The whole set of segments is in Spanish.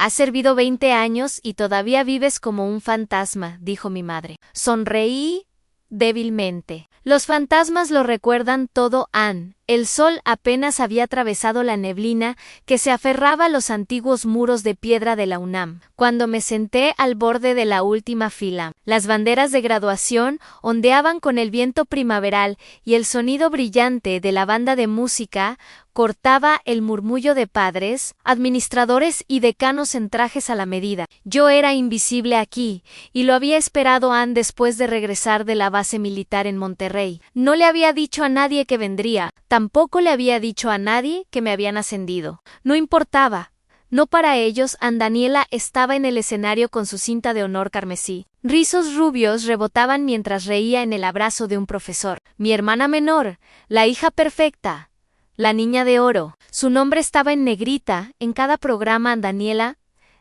Has servido 20 años y todavía vives como un fantasma, dijo mi madre. Sonreí débilmente. Los fantasmas lo recuerdan todo, Anne. El sol apenas había atravesado la neblina que se aferraba a los antiguos muros de piedra de la UNAM, cuando me senté al borde de la última fila. Las banderas de graduación ondeaban con el viento primaveral y el sonido brillante de la banda de música cortaba el murmullo de padres, administradores y decanos en trajes a la medida. Yo era invisible aquí, y lo había esperado Anne después de regresar de la base militar en Monterrey. No le había dicho a nadie que vendría, tampoco le había dicho a nadie que me habían ascendido. No importaba. No para ellos, Anne Daniela estaba en el escenario con su cinta de honor carmesí. Rizos rubios rebotaban mientras reía en el abrazo de un profesor. Mi hermana menor, la hija perfecta, la niña de oro. Su nombre estaba en negrita en cada programa. Anne Daniela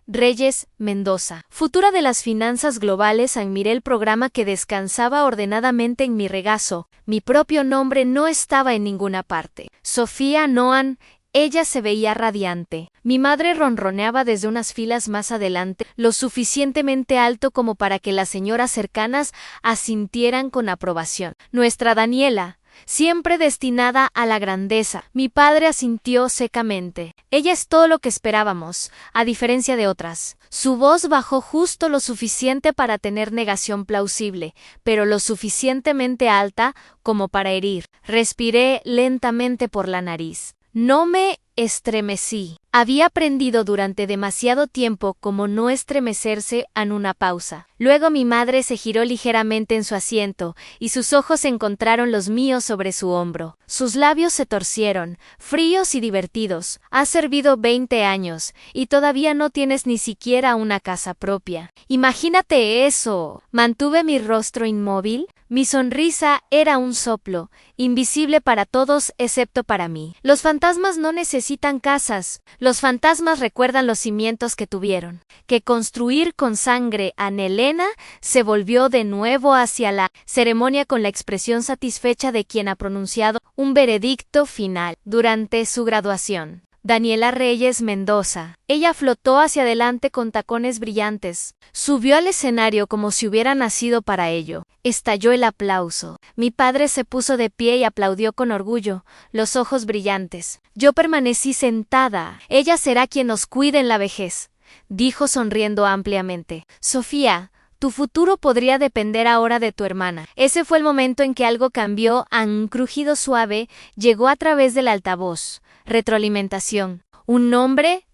Reyes Mendoza. Futura de las finanzas globales. Admiré el programa que descansaba ordenadamente en mi regazo. Mi propio nombre no estaba en ninguna parte. Sofía Noan. Ella se veía radiante. Mi madre ronroneaba desde unas filas más adelante, lo suficientemente alto como para que las señoras cercanas asintieran con aprobación. Nuestra Daniela, siempre destinada a la grandeza. Mi padre asintió secamente. Ella es todo lo que esperábamos, a diferencia de otras. Su voz bajó justo lo suficiente para tener negación plausible, pero lo suficientemente alta como para herir. Respiré lentamente por la nariz. No me estremecí. Había aprendido durante demasiado tiempo cómo no estremecerse en una pausa. Luego mi madre se giró ligeramente en su asiento y sus ojos encontraron los míos sobre su hombro. Sus labios se torcieron, fríos y divertidos. Has servido 20 años y todavía no tienes ni siquiera una casa propia. Imagínate eso. Mantuve mi rostro inmóvil. Mi sonrisa era un soplo, invisible para todos excepto para mí. Los fantasmas no necesitan casas. Los fantasmas recuerdan los cimientos que tuvieron, que construir con sangre. Ana Elena se volvió de nuevo hacia la ceremonia con la expresión satisfecha de quien ha pronunciado un veredicto final. Durante su graduación, Daniela Reyes Mendoza. Ella flotó hacia adelante con tacones brillantes. Subió al escenario como si hubiera nacido para ello. Estalló el aplauso. Mi padre se puso de pie y aplaudió con orgullo, los ojos brillantes. Yo permanecí sentada. Ella será quien nos cuide en la vejez, dijo sonriendo ampliamente. Sofía, tu futuro podría depender ahora de tu hermana. Ese fue el momento en que algo cambió. Un crujido suave llegó a través del altavoz. Retroalimentación. Un nombre,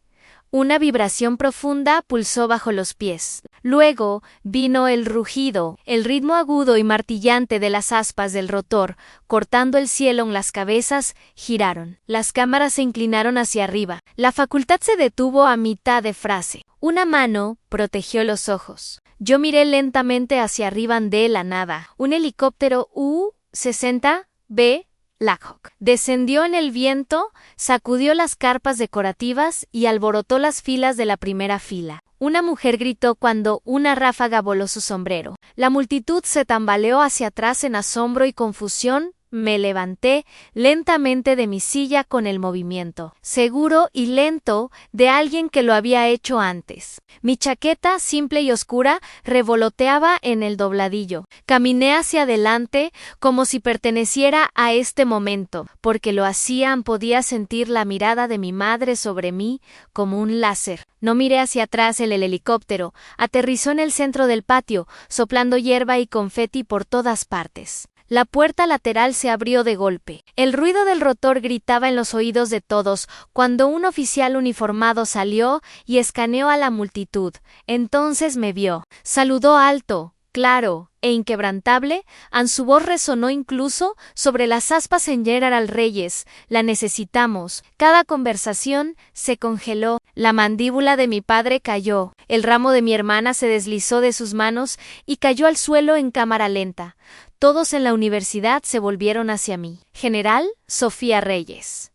una vibración profunda pulsó bajo los pies. Luego vino el rugido, el ritmo agudo y martillante de las aspas del rotor, cortando el cielo. Las cabezas giraron. Las cámaras se inclinaron hacia arriba. La facultad se detuvo a mitad de frase. Una mano protegió los ojos. Yo miré lentamente hacia arriba. De la nada, un helicóptero U-60B Blackhawk descendió en el viento, sacudió las carpas decorativas y alborotó las filas de la primera fila. Una mujer gritó cuando una ráfaga voló su sombrero. La multitud se tambaleó hacia atrás en asombro y confusión. Me levanté lentamente de mi silla con el movimiento seguro y lento de alguien que lo había hecho antes. Mi chaqueta, simple y oscura, revoloteaba en el dobladillo. Caminé hacia adelante como si perteneciera a este momento. Porque lo hacían, podía sentir la mirada de mi madre sobre mí como un láser. No miré hacia atrás. El helicóptero aterrizó en el centro del patio, soplando hierba y confeti por todas partes. La puerta lateral se abrió de golpe. El ruido del rotor gritaba en los oídos de todos cuando un oficial uniformado salió y escaneó a la multitud. Entonces me vio. Saludó alto, claro e inquebrantable. Su voz resonó incluso sobre las aspas en General Reyes. La necesitamos. Cada conversación se congeló. La mandíbula de mi padre cayó. El ramo de mi hermana se deslizó de sus manos y cayó al suelo en cámara lenta. Todos en la universidad se volvieron hacia mí. General Sofía Reyes.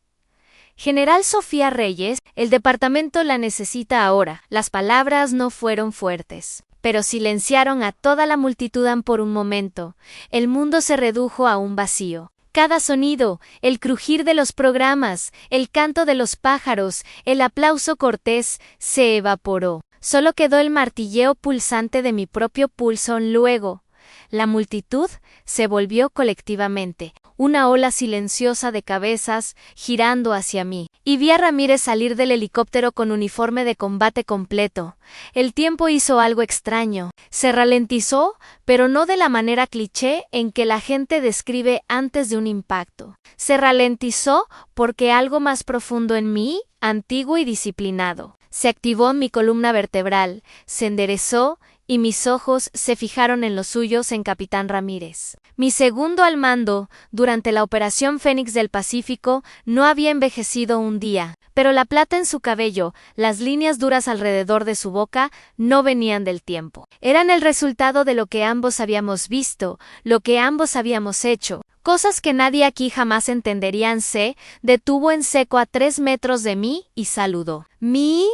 General Sofía Reyes, el departamento la necesita ahora. Las palabras no fueron fuertes, pero silenciaron a toda la multitud por un momento. El mundo se redujo a un vacío. Cada sonido, el crujir de los programas, el canto de los pájaros, el aplauso cortés, se evaporó. Solo quedó el martilleo pulsante de mi propio pulso. Luego, la multitud se volvió colectivamente, una ola silenciosa de cabezas girando hacia mí, y vi a Ramírez salir del helicóptero con uniforme de combate completo. El tiempo hizo algo extraño. Se ralentizó, pero no de la manera cliché en que la gente describe antes de un impacto. Se ralentizó porque algo más profundo en mí, antiguo y disciplinado, se activó en mi columna vertebral, se enderezó y mis ojos se fijaron en los suyos en Capitán Ramírez. Mi segundo al mando, durante la Operación Fénix del Pacífico, no había envejecido un día, pero la plata en su cabello, las líneas duras alrededor de su boca, no venían del tiempo. Eran el resultado de lo que ambos habíamos visto, lo que ambos habíamos hecho. Cosas que nadie aquí jamás entenderían. Se detuvo en seco a 3 metros de mí y saludó. «Mi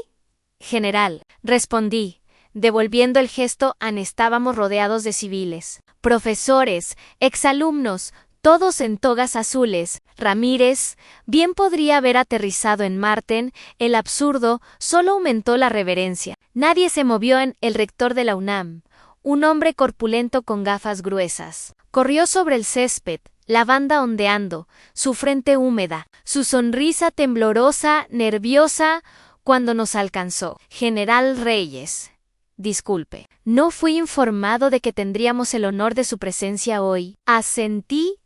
general», respondí, devolviendo el gesto. Estábamos rodeados de civiles, profesores, exalumnos, todos en togas azules. Ramírez bien podría haber aterrizado en Marte. El absurdo solo aumentó la reverencia. Nadie se movió. El rector de la UNAM, un hombre corpulento con gafas gruesas, corrió sobre el césped, la banda ondeando, su frente húmeda, su sonrisa temblorosa, nerviosa, cuando nos alcanzó. «General Reyes, disculpe, no fui informado de que tendríamos el honor de su presencia hoy». Asentí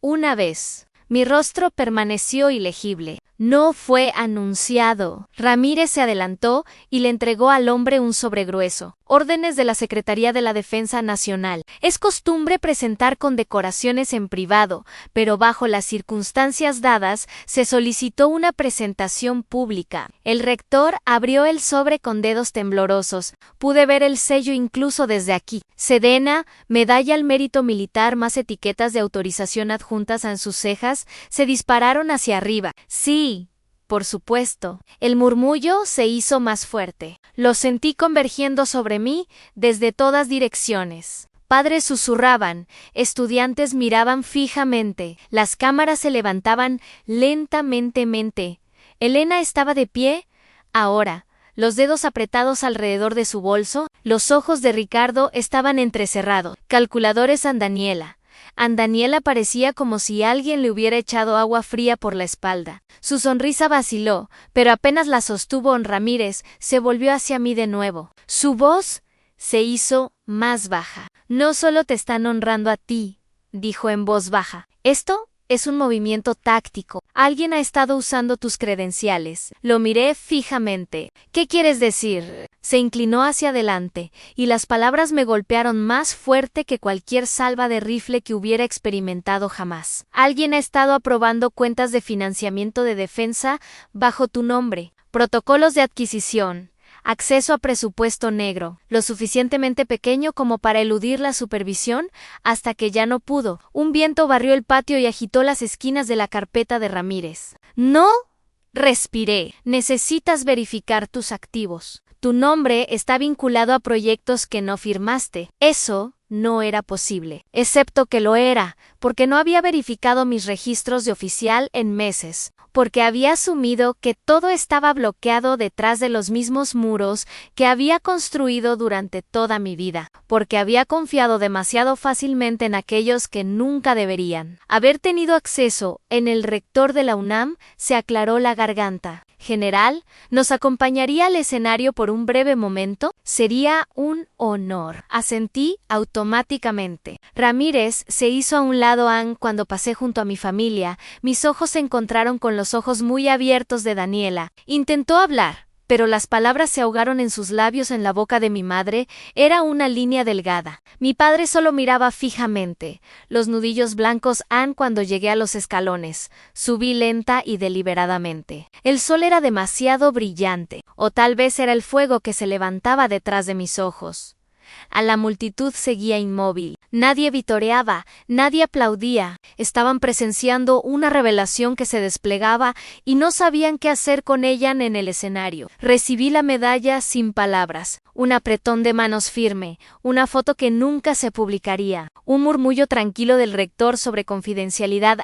una vez. Mi rostro permaneció ilegible. «No fue anunciado». Ramírez se adelantó y le entregó al hombre un sobre grueso. «Órdenes de la Secretaría de la Defensa Nacional. Es costumbre presentar condecoraciones en privado, pero bajo las circunstancias dadas, se solicitó una presentación pública». El rector abrió el sobre con dedos temblorosos. Pude ver el sello incluso desde aquí. «Sedena, Medalla al Mérito Militar», más etiquetas de autorización adjuntas a sus cejas, se dispararon hacia arriba. «Sí, por supuesto». El murmullo se hizo más fuerte. Lo sentí convergiendo sobre mí desde todas direcciones. Padres susurraban, estudiantes miraban fijamente, las cámaras se levantaban lentamente. Elena estaba de pie, ahora, los dedos apretados alrededor de su bolso. Los ojos de Ricardo estaban entrecerrados. «Calculadores Daniela». Daniela parecía como si alguien le hubiera echado agua fría por la espalda. Su sonrisa vaciló, pero apenas la sostuvo. Ramírez se volvió hacia mí de nuevo. Su voz se hizo más baja. «No solo te están honrando a ti», dijo en voz baja. «Esto es un movimiento táctico. Alguien ha estado usando tus credenciales». Lo miré fijamente. «¿Qué quieres decir?». Se inclinó hacia adelante, y las palabras me golpearon más fuerte que cualquier salva de rifle que hubiera experimentado jamás. «Alguien ha estado aprobando cuentas de financiamiento de defensa bajo tu nombre, protocolos de adquisición, acceso a presupuesto negro, lo suficientemente pequeño como para eludir la supervisión, hasta que ya no pudo». Un viento barrió el patio y agitó las esquinas de la carpeta de Ramírez. «No», respiré. «Necesitas verificar tus activos. Tu nombre está vinculado a proyectos que no firmaste». Eso no era posible, excepto que lo era, porque no había verificado mis registros de oficial en meses, porque había asumido que todo estaba bloqueado detrás de los mismos muros que había construido durante toda mi vida, porque había confiado demasiado fácilmente en aquellos que nunca deberían haber tenido acceso. En el rector de la UNAM se aclaró la garganta. «General, ¿nos acompañaría al escenario por un breve momento?». «Sería un honor». Asentí automáticamente. Ramírez se hizo a un lado. Cuando pasé junto a mi familia, mis ojos se encontraron con los ojos muy abiertos de Daniela. Intentó hablar, pero las palabras se ahogaron en sus labios. En la boca de mi madre era una línea delgada. Mi padre solo miraba fijamente. Los nudillos blancos. Cuando llegué a los escalones, subí lenta y deliberadamente. El sol era demasiado brillante, o tal vez era el fuego que se levantaba detrás de mis ojos. A la multitud seguía inmóvil. Nadie vitoreaba, nadie aplaudía. Estaban presenciando una revelación que se desplegaba y no sabían qué hacer con ella en el escenario. Recibí la medalla sin palabras, un apretón de manos firme, una foto que nunca se publicaría, un murmullo tranquilo del rector sobre confidencialidad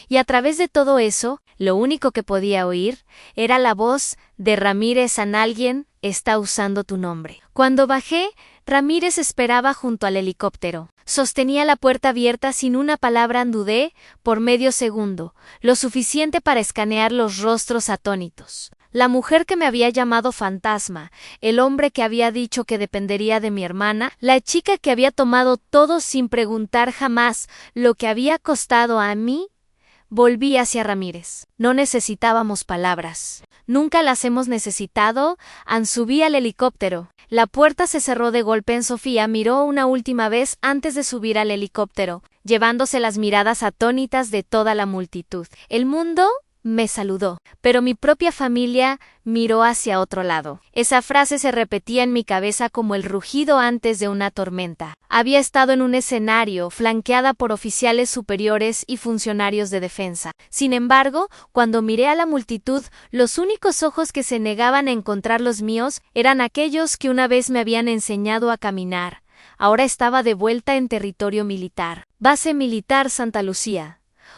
y a través de todo eso, lo único que podía oír era la voz de Ramírez: alguien está usando tu nombre. Cuando bajé, Ramírez esperaba junto al helicóptero. Sostenía la puerta abierta sin una palabra. Dudé por medio segundo, lo suficiente para escanear los rostros atónitos. La mujer que me había llamado fantasma, el hombre que había dicho que dependería de mi hermana, la chica que había tomado todo sin preguntar jamás lo que había costado a mí. Volví hacia Ramírez. No necesitábamos palabras. Nunca las hemos necesitado. Subí al helicóptero. La puerta se cerró de golpe. Sofía miró una última vez antes de subir al helicóptero, llevándose las miradas atónitas de toda la multitud. El mundo me saludó, pero mi propia familia miró hacia otro lado. Esa frase se repetía en mi cabeza como el rugido antes de una tormenta. Había estado en un escenario, flanqueada por oficiales superiores y funcionarios de defensa. Sin embargo, cuando miré a la multitud, los únicos ojos que se negaban a encontrar los míos eran aquellos que una vez me habían enseñado a caminar. Ahora estaba de vuelta en territorio militar. Base Militar Santa Lucía.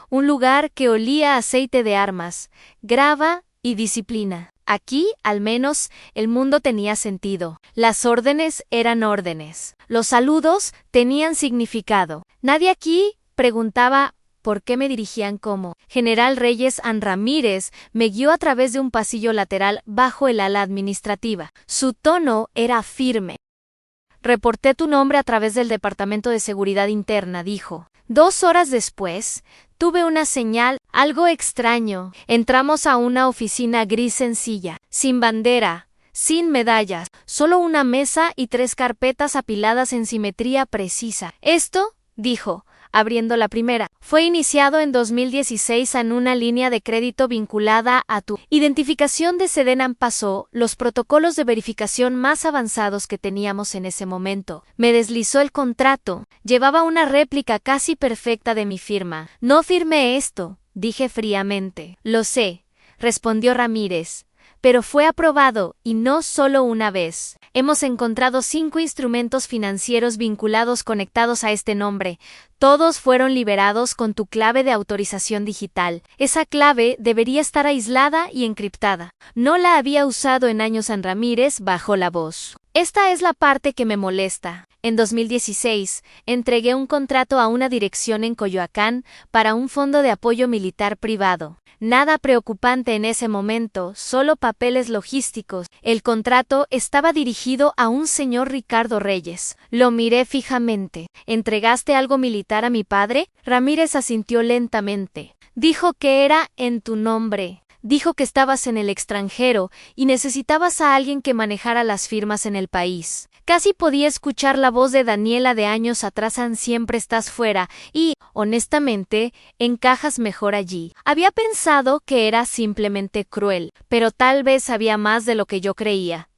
Un lugar que olía a aceite de armas, grava y disciplina. Aquí, al menos, el mundo tenía sentido. Las órdenes eran órdenes. Los saludos tenían significado. Nadie aquí preguntaba por qué me dirigían como. General Reyes Ramírez me guió a través de un pasillo lateral bajo el ala administrativa. Su tono era firme. Reporté tu nombre a través del Departamento de Seguridad Interna, dijo. 2 horas después, tuve una señal, algo extraño. Entramos a una oficina gris sencilla, sin bandera, sin medallas, solo una mesa y 3 carpetas apiladas en simetría precisa. Esto, dijo, abriendo la primera, fue iniciado en 2016 en una línea de crédito vinculada a tu identificación de Sedenam. Pasó los protocolos de verificación más avanzados que teníamos en ese momento. Me deslizó el contrato. Llevaba una réplica casi perfecta de mi firma. No firmé esto, dije fríamente. Lo sé, respondió Ramírez. Pero fue aprobado, y no solo una vez. Hemos encontrado 5 instrumentos financieros vinculados conectados a este nombre. Todos fueron liberados con tu clave de autorización digital. Esa clave debería estar aislada y encriptada. No la había usado en años. Ramírez bajó la voz. Esta es la parte que me molesta. En 2016, entregué un contrato a una dirección en Coyoacán para un fondo de apoyo militar privado. Nada preocupante en ese momento, solo papeles logísticos. El contrato estaba dirigido a un señor Ricardo Reyes. Lo miré fijamente. ¿Entregaste algo militar a mi padre? Ramírez asintió lentamente. Dijo que era en tu nombre. Dijo que estabas en el extranjero y necesitabas a alguien que manejara las firmas en el país. Casi podía escuchar la voz de Daniela de años atrás. Siempre estás fuera y, honestamente, encajas mejor allí. Había pensado que era simplemente cruel, pero tal vez había más de lo que yo creía.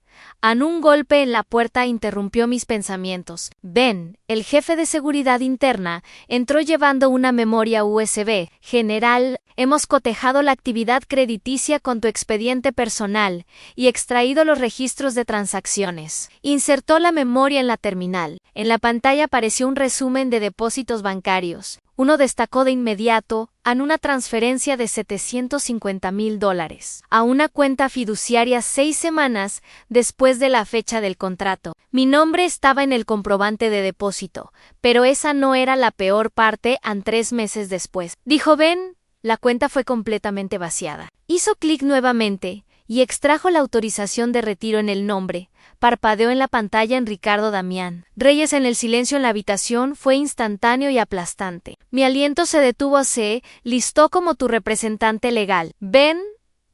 Un golpe en la puerta interrumpió mis pensamientos. Ben, el jefe de seguridad interna, entró llevando una memoria USB. General, hemos cotejado la actividad crediticia con tu expediente personal y extraído los registros de transacciones. Insertó la memoria en la terminal. En la pantalla apareció un resumen de depósitos bancarios. Uno destacó de inmediato en una transferencia de $750,000 a una cuenta fiduciaria 6 semanas después de la fecha del contrato. Mi nombre estaba en el comprobante de depósito, pero esa no era la peor parte. 3 meses después, dijo Ben, la cuenta fue completamente vaciada. Hizo clic nuevamente y extrajo la autorización de retiro en el nombre. Parpadeó en la pantalla en Ricardo Damián Reyes. En el silencio en la habitación fue instantáneo y aplastante. Mi aliento se detuvo. Se listó como tu representante legal. Ben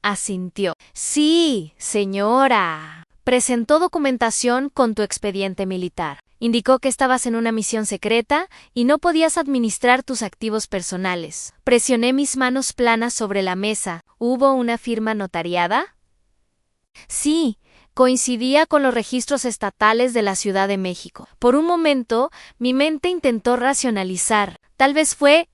asintió. Sí, señora. Presentó documentación con tu expediente militar. Indicó que estabas en una misión secreta y no podías administrar tus activos personales. Presioné mis manos planas sobre la mesa. ¿Hubo una firma notariada? Sí. Coincidía con los registros estatales de la Ciudad de México. Por un momento, mi mente intentó racionalizar. Tal vez fue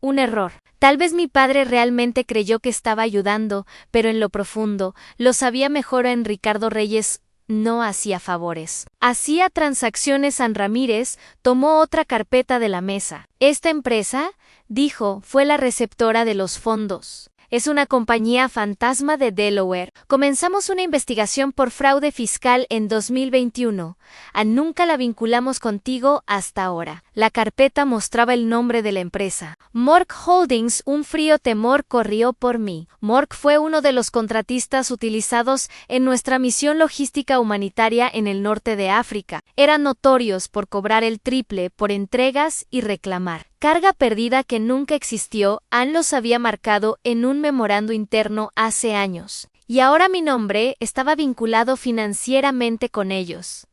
un error. Tal vez mi padre realmente creyó que estaba ayudando, pero en lo profundo, lo sabía mejor en Ricardo Reyes. No hacía favores. Hacía transacciones. San Ramírez tomó otra carpeta de la mesa. Esta empresa, dijo, fue la receptora de los fondos. Es una compañía fantasma de Delaware. Comenzamos una investigación por fraude fiscal en 2021. Nunca la vinculamos contigo hasta ahora. La carpeta mostraba el nombre de la empresa. Mork Holdings. Un frío temor corrió por mí. Mork fue uno de los contratistas utilizados en nuestra misión logística humanitaria en el norte de África. Eran notorios por cobrar el triple por entregas y reclamar. Carga perdida que nunca existió. Ann los había marcado en un memorando interno hace años. Y ahora mi nombre estaba vinculado financieramente con ellos.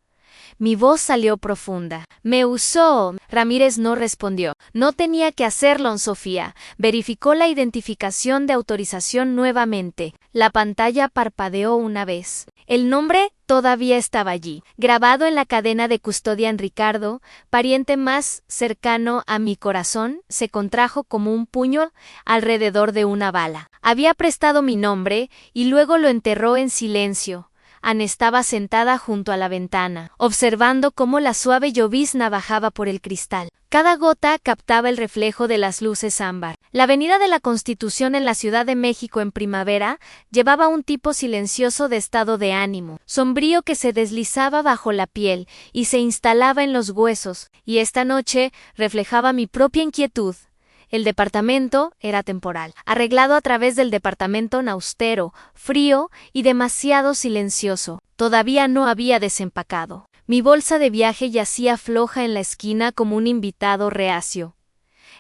Mi voz salió profunda. Me usó. Ramírez no respondió. No tenía que hacerlo, Sofía. Verificó la identificación de autorización nuevamente. La pantalla parpadeó una vez. El nombre todavía estaba allí, grabado en la cadena de custodia. Ricardo, pariente más cercano a mi corazón, se contrajo como un puño alrededor de una bala. Había prestado mi nombre y luego lo enterró en silencio. Ann estaba sentada junto a la ventana, observando cómo la suave llovizna bajaba por el cristal. Cada gota captaba el reflejo de las luces ámbar. La avenida de la Constitución en la Ciudad de México en primavera llevaba un tipo silencioso de estado de ánimo, sombrío que se deslizaba bajo la piel y se instalaba en los huesos, y esta noche reflejaba mi propia inquietud. El departamento era temporal, arreglado a través del departamento austero, frío y demasiado silencioso. Todavía no había desempacado. Mi bolsa de viaje yacía floja en la esquina como un invitado reacio.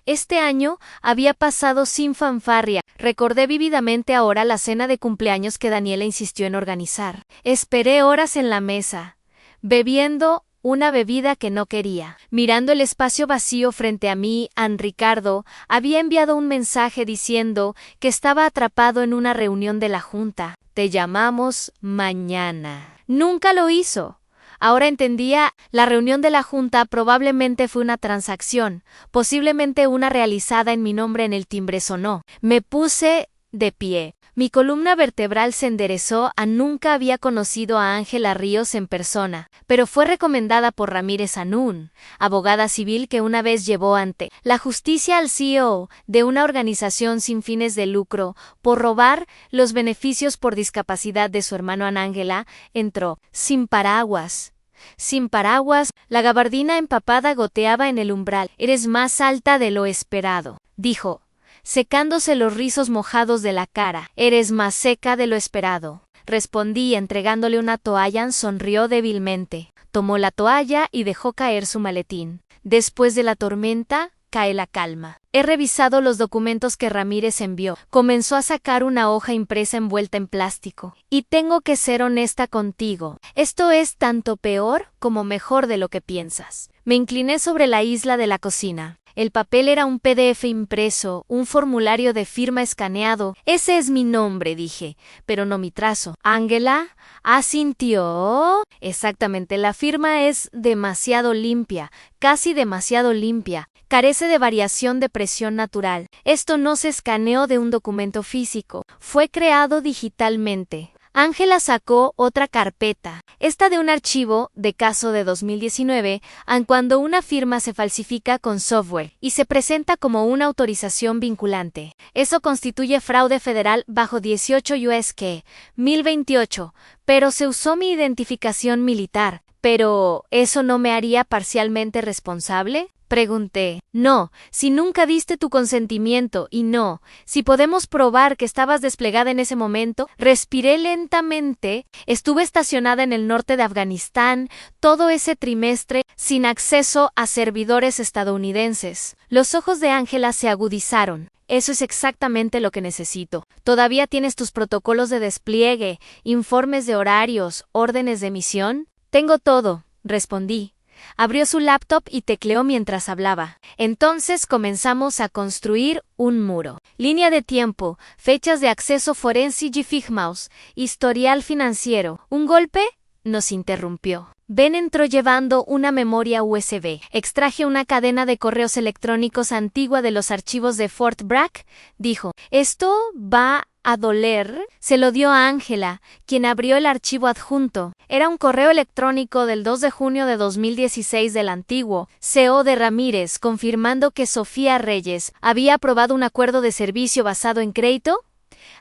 Este año había pasado sin fanfarria. Recordé vívidamente ahora la cena de cumpleaños que Daniela insistió en organizar. Esperé horas en la mesa, bebiendo una bebida que no quería. Mirando el espacio vacío frente a mí, Ricardo había enviado un mensaje diciendo que estaba atrapado en una reunión de la Junta. Te llamamos mañana. Nunca lo hizo. Ahora entendía, la reunión de la Junta probablemente fue una transacción, posiblemente una realizada en mi nombre. En el timbre sonó. Me puse de pie. Mi columna vertebral se enderezó. Nunca había conocido a Ángela Ríos en persona, pero fue recomendada por Ramírez Anún, abogada civil que una vez llevó ante la justicia al CEO de una organización sin fines de lucro por robar los beneficios por discapacidad de su hermano. Ángela entró, sin paraguas. Sin paraguas, la gabardina empapada goteaba en el umbral. Eres más alta de lo esperado, dijo, secándose los rizos mojados de la cara. Eres más seca de lo esperado, respondí entregándole una toalla. Sonrió débilmente, tomó la toalla y dejó caer su maletín. Después de la tormenta, cae la calma. He revisado los documentos que Ramírez envió. Comenzó a sacar una hoja impresa envuelta en plástico. Y tengo que ser honesta contigo. Esto es tanto peor como mejor de lo que piensas. Me incliné sobre la isla de la cocina. El papel era un PDF impreso, un formulario de firma escaneado. Ese es mi nombre, dije, pero no mi trazo. Ángela asintió. Exactamente, la firma es demasiado limpia, casi demasiado limpia. Carece de variación de presión natural. Esto no se escaneó de un documento físico. Fue creado digitalmente. Ángela sacó otra carpeta, esta de un archivo de caso de 2019, cuando una firma se falsifica con software y se presenta como una autorización vinculante. Eso constituye fraude federal bajo 18 USC 1028, pero se usó mi identificación militar. ¿Pero eso no me haría parcialmente responsable? Pregunté. No, si nunca diste tu consentimiento y no, si podemos probar que estabas desplegada en ese momento. Respiré lentamente. Estuve estacionada en el norte de Afganistán todo ese trimestre sin acceso a servidores estadounidenses. Los ojos de Ángela se agudizaron. Eso es exactamente lo que necesito. ¿Todavía tienes tus protocolos de despliegue, informes de horarios, órdenes de misión? Tengo todo, respondí. Abrió su laptop y tecleó mientras hablaba. Entonces comenzamos a construir un muro. Línea de tiempo, fechas de acceso forense y Figmaus, historial financiero. ¿Un golpe? Nos interrumpió. Ben entró llevando una memoria USB. Extraje una cadena de correos electrónicos antigua de los archivos de Fort Bragg. Dijo, «¿Esto va a doler?» Se lo dio a Ángela, quien abrió el archivo adjunto. Era un correo electrónico del 2 de junio de 2016 del antiguo CEO de Ramírez, confirmando que Sofía Reyes había aprobado un acuerdo de servicio basado en crédito.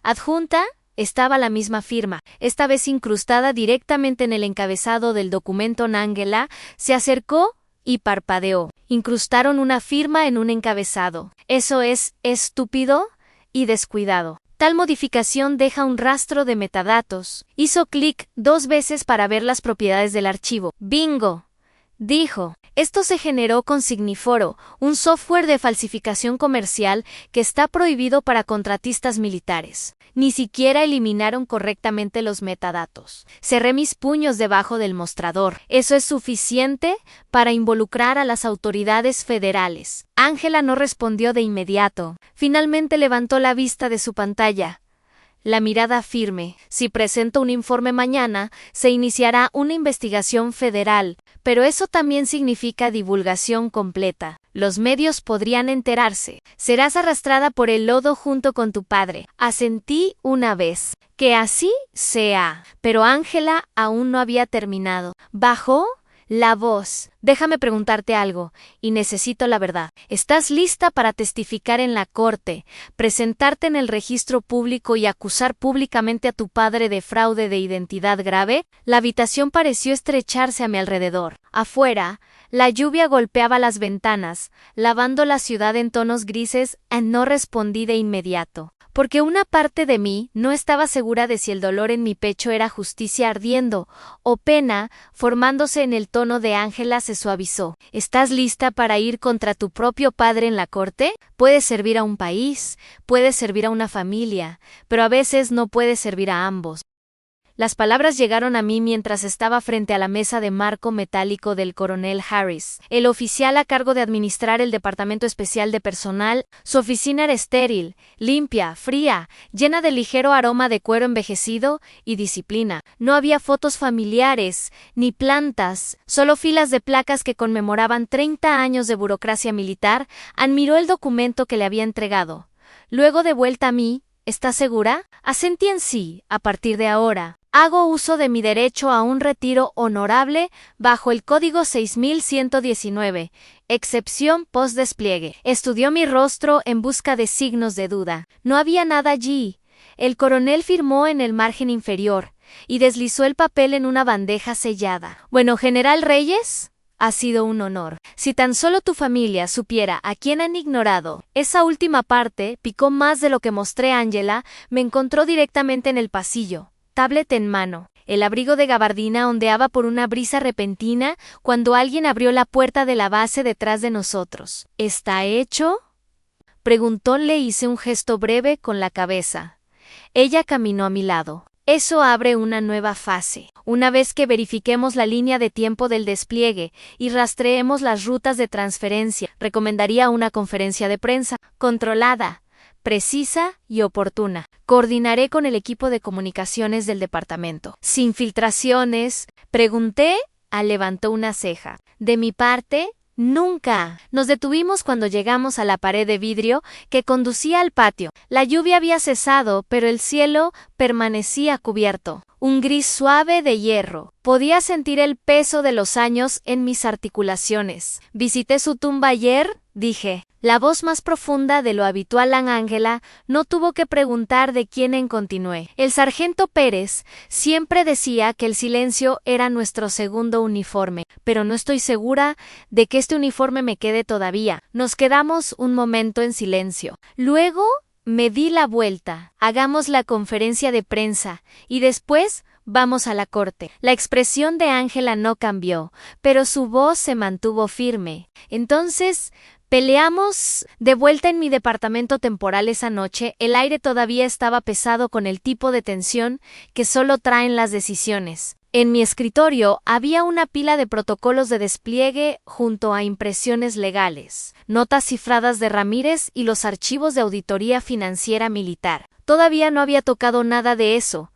Adjunta estaba la misma firma, esta vez incrustada directamente en el encabezado del documento. Ángela se acercó y parpadeó. Incrustaron una firma en un encabezado. Eso es estúpido y descuidado. Tal modificación deja un rastro de metadatos. Hizo clic 2 veces para ver las propiedades del archivo. ¡Bingo!, dijo. Esto se generó con Signiforo, un software de falsificación comercial que está prohibido para contratistas militares. Ni siquiera eliminaron correctamente los metadatos. Cerré mis puños debajo del mostrador. ¿Eso es suficiente para involucrar a las autoridades federales? Ángela no respondió de inmediato. Finalmente levantó la vista de su pantalla. La mirada firme. Si presento un informe mañana, se iniciará una investigación federal, pero eso también significa divulgación completa. Los medios podrían enterarse. Serás arrastrada por el lodo junto con tu padre. Asentí una vez. Que así sea. Pero Ángela aún no había terminado. Bajó la voz. Déjame preguntarte algo, y necesito la verdad. ¿Estás lista para testificar en la corte, presentarte en el registro público y acusar públicamente a tu padre de fraude de identidad grave? La habitación pareció estrecharse a mi alrededor. Afuera, la lluvia golpeaba las ventanas, lavando la ciudad en tonos grises, y no respondí de inmediato. Porque una parte de mí no estaba segura de si el dolor en mi pecho era justicia ardiendo o pena formándose. En el tono de Ángela se suavizó. ¿Estás lista para ir contra tu propio padre en la corte? Puedes servir a un país, puedes servir a una familia, pero a veces no puedes servir a ambos. Las palabras llegaron a mí mientras estaba frente a la mesa de marco metálico del coronel Harris, el oficial a cargo de administrar el Departamento Especial de Personal. Su oficina era estéril, limpia, fría, llena de ligero aroma de cuero envejecido y disciplina. No había fotos familiares, ni plantas, solo filas de placas que conmemoraban 30 años de burocracia militar. Admiró el documento que le había entregado. Luego, de vuelta a mí, ¿estás segura? Asentí en sí. A partir de ahora, hago uso de mi derecho a un retiro honorable bajo el Código 6119, excepción post-despliegue. Estudió mi rostro en busca de signos de duda. No había nada allí. El coronel firmó en el margen inferior y deslizó el papel en una bandeja sellada. Bueno, General Reyes, ha sido un honor. Si tan solo tu familia supiera a quién han ignorado. Esa última parte picó más de lo que mostré. Ángela me encontró directamente en el pasillo, tablet en mano. El abrigo de gabardina ondeaba por una brisa repentina cuando alguien abrió la puerta de la base detrás de nosotros. ¿Está hecho?, preguntó. Le hice un gesto breve con la cabeza. Ella caminó a mi lado. Eso abre una nueva fase. Una vez que verifiquemos la línea de tiempo del despliegue y rastreemos las rutas de transferencia, recomendaría una conferencia de prensa controlada, precisa y oportuna. Coordinaré con el equipo de comunicaciones del departamento. ¿Sin filtraciones?, pregunté. Levantó una ceja. De mi parte, nunca. Nos detuvimos cuando llegamos a la pared de vidrio que conducía al patio. La lluvia había cesado, pero el cielo permanecía cubierto. Un gris suave de hierro. Podía sentir el peso de los años en mis articulaciones. ¿Visité su tumba ayer?, dije. La voz más profunda de lo habitual. Ángela no tuvo que preguntar de quién. Continué. El sargento Pérez siempre decía que el silencio era nuestro segundo uniforme, pero no estoy segura de que este uniforme me quede todavía. Nos quedamos un momento en silencio. Luego me di la vuelta. Hagamos la conferencia de prensa y después vamos a la corte. La expresión de Ángela no cambió, pero su voz se mantuvo firme. Entonces, peleamos. De vuelta en mi departamento temporal esa noche, el aire todavía estaba pesado con el tipo de tensión que solo traen las decisiones. En mi escritorio había una pila de protocolos de despliegue junto a impresiones legales, notas cifradas de Ramírez y los archivos de auditoría financiera militar. Todavía no había tocado nada de eso.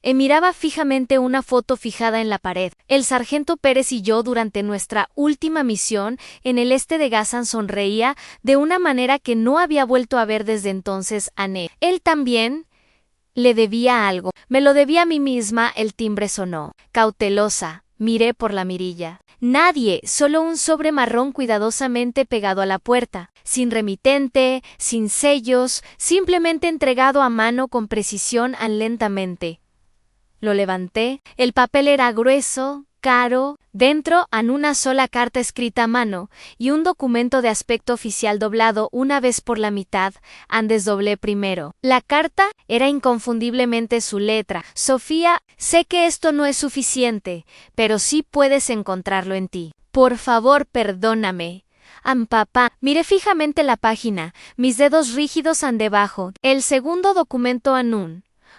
Miraba fijamente una foto fijada en la pared. El sargento Pérez y yo durante nuestra última misión en el este de Gazan sonreía de una manera que no había vuelto a ver desde entonces a Ned. Él también le debía algo. Me lo debía a mí misma. El timbre sonó. Cautelosa, miré por la mirilla. Nadie, solo un sobre marrón cuidadosamente pegado a la puerta, sin remitente, sin sellos, simplemente entregado a mano con precisión lentamente. Lo levanté. El papel era grueso, caro. Dentro, una sola carta escrita a mano y un documento de aspecto oficial doblado una vez por la mitad. Desdoblé primero. La carta era inconfundiblemente su letra. Sofía, sé que esto no es suficiente, pero sí puedes encontrarlo en ti. Por favor, perdóname. Papá, miré fijamente la página, mis dedos rígidos debajo. El segundo documento